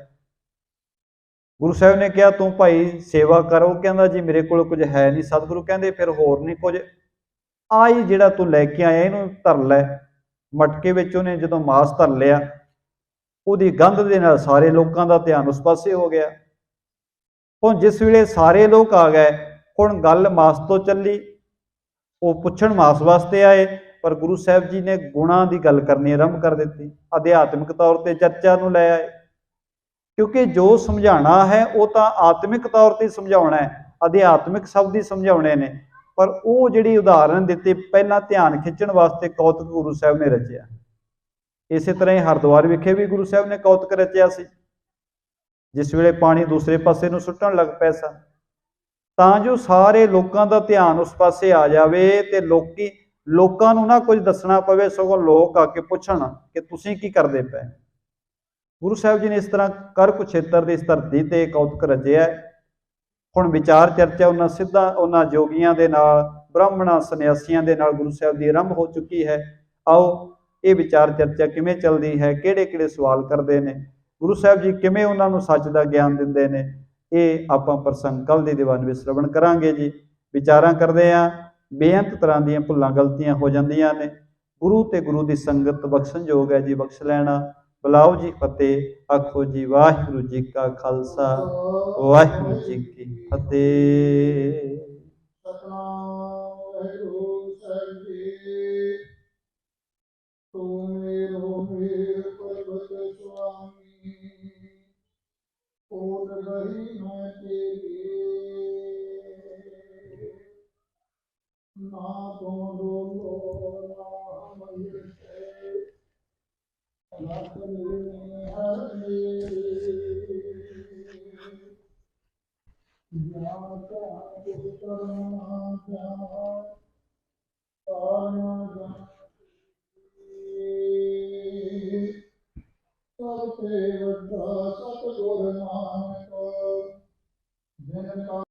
ਗੁਰੂ ਸਾਹਿਬ ਨੇ ਕਿਹਾ ਤੂੰ ਭਾਈ ਸੇਵਾ ਕਰੋ, ਕਹਿੰਦਾ ਜੀ ਮੇਰੇ ਕੋਲ ਕੁਝ ਹੈ ਨਹੀਂ। ਸਤਿਗੁਰੂ ਕਹਿੰਦੇ ਫਿਰ ਹੋਰ ਨਹੀਂ ਕੁਝ, ਆਹੀ ਜਿਹੜਾ ਤੂੰ ਲੈ ਕੇ ਆਇਆ ਇਹਨੂੰ ਧਰ ਲੈ। ਮਟਕੇ ਵਿੱਚ ਉਹਨੇ ਜਦੋਂ ਮਾਸ ਧਰ ਲਿਆ, ਉਹਦੀ ਗੰਧ ਦੇ ਨਾਲ ਸਾਰੇ ਲੋਕਾਂ ਦਾ ਧਿਆਨ ਉਸ ਪਾਸੇ ਹੋ ਗਿਆ। ਹੁਣ ਜਿਸ ਵੇਲੇ ਸਾਰੇ ਲੋਕ ਆ ਗਏ, ਹੁਣ ਗੱਲ ਮਾਸ ਤੋਂ ਚੱਲੀ। ਉਹ ਪੁੱਛਣ ਮਾਸ ਵਾਸਤੇ ਆਏ, ਪਰ ਗੁਰੂ ਸਾਹਿਬ ਜੀ ਨੇ ਗੁਣਾਂ ਦੀ ਗੱਲ ਕਰਨੀ ਆਰੰਭ ਕਰ ਦਿੱਤੀ। ਅਧਿਆਤਮਿਕ ਤੌਰ ਤੇ ਚਰਚਾ ਨੂੰ ਲੈ ਆਏ, ਕਿਉਂਕਿ ਜੋ ਸਮਝਾਉਣਾ ਹੈ ਉਹ ਤਾਂ ਆਤਮਿਕ ਤੌਰ ਤੇ ਸਮਝਾਉਣਾ ਹੈ, ਅਧਿਆਤਮਿਕ ਸ਼ਬਦ ਹੀ ਸਮਝਾਉਣੇ ਨੇ। ਪਰ ਉਹ ਜਿਹੜੀ ਉਦਾਹਰਨ ਦਿੱਤੀ ਪਹਿਲਾਂ ਧਿਆਨ ਖਿੱਚਣ ਵਾਸਤੇ ਕੌਤਕ ਗੁਰੂ ਸਾਹਿਬ ਨੇ ਰਚਿਆ। ਇਸੇ ਤਰ੍ਹਾਂ ਹੀ ਹਰਿਦੁਆਰ ਵਿਖੇ ਵੀ ਗੁਰੂ ਸਾਹਿਬ ਨੇ ਕੌਤਕ ਰਚਿਆ ਸੀ। ਜਿਸ ਵੇਲੇ ਪਾਣੀ ਦੂਸਰੇ ਪਾਸੇ ਨੂੰ ਸੁੱਟਣ ਲੱਗ ਪੈ ਸਨ, ਤਾਂ ਜੋ ਸਾਰੇ ਲੋਕਾਂ ਦਾ ਧਿਆਨ ਉਸ ਪਾਸੇ ਆ ਜਾਵੇ ਤੇ ਲੋਕਾਂ ਨੂੰ ਨਾ ਕੁਝ ਦੱਸਣਾ ਪਵੇ, ਸਗੋਂ ਲੋਕ ਆ ਕੇ ਪੁੱਛਣ ਕਿ ਤੁਸੀਂ ਕੀ ਕਰਦੇ ਪਏ। ਗੁਰੂ ਸਾਹਿਬ ਜੀ ਨੇ ਇਸ ਤਰ੍ਹਾਂ ਕਰ ਕੁਛੇਤਰ ਦੀ ਇਸ ਧਰਤੀ ਤੇ ਕੌਤਕ ਰਚਿਆ। ਹੁਣ ਵਿਚਾਰ ਚਰਚਾ ਉਹਨਾਂ ਜੋਗੀਆਂ ਦੇ ਨਾਲ, ਬ੍ਰਾਹਮਣਾਂ ਸੰਨਿਆਸੀਆਂ ਦੇ ਨਾਲ ਗੁਰੂ ਸਾਹਿਬ ਦੀ ਆਰੰਭ ਹੋ ਚੁੱਕੀ ਹੈ। ਆਓ ਇਹ ਵਿਚਾਰ ਚਰਚਾ ਕਿਵੇਂ ਚੱਲਦੀ ਹੈ, ਕਿਹੜੇ ਕਿਹੜੇ ਸਵਾਲ ਕਰਦੇ ਨੇ, ਗੁਰੂ ਸਾਹਿਬ ਜੀ ਕਿਵੇਂ ਉਹਨਾਂ ਨੂੰ ਸੱਚ ਦਾ ਗਿਆਨ ਦਿੰਦੇ ਨੇ, ਇਹ ਆਪਾਂ ਪ੍ਰਸੰਗ ਕੱਲ੍ਹ ਦੇ ਦੀਵਾਨ ਵਿੱਚ ਸ਼ਰਵਣ ਕਰਾਂਗੇ ਜੀ। ਵਿਚਾਰਾਂ ਕਰਦੇ ਹਾਂ, ਬੇਅੰਤ ਤਰ੍ਹਾਂ ਦੀਆਂ ਭੁੱਲਾਂ ਗਲਤੀਆਂ ਹੋ ਜਾਂਦੀਆਂ ਨੇ। ਗੁਰੂ ਤੇ ਗੁਰੂ ਦੀ ਸੰਗਤ ਬਖਸ਼ਣਯੋਗ ਹੈ ਜੀ, ਬਖਸ਼ ਲੈਣਾ। ਬੁਲਾਓ ਜੀ ਫਤਿਹ। ਆਖੋ ਜੀ ਵਾਹਿਗੁਰੂ ਜੀ ਕਾ ਖਾਲਸਾ, ਵਾਹਿਗੁਰੂ ਜੀ ਕੀ ਫਤਿਹ। ਸਤਨਾਮ ਵਾਹਿਗੁਰੂ ਸਾਹਿਬ ਜੀ। ਤੂੰ ਮੇਰੋ ਮੇਰ ਪਰਬਤ ਸੁਆਮੀ, ਓਟ ਗਈ ਮੈਂ ਤੇਰੀ। ਨਾ ਤੂੰ ਡੋਲੋ ਨਾ ਮੰਗਿ ਸੇ, ਰੱਖ ਲੈ ਹਰ ਮੇਰੀ। ਗਿਆਨ ਕਾ ਪੁੱਤਰ ਨਾ ਜਾਣ, ਤਾਰਨ ਜਾਣ ਸਭ ਤੇ ਵੱਡਾ ਸਤਿਗੁਰ ਨਾਨਕ, ਜਿਨ ਕਾ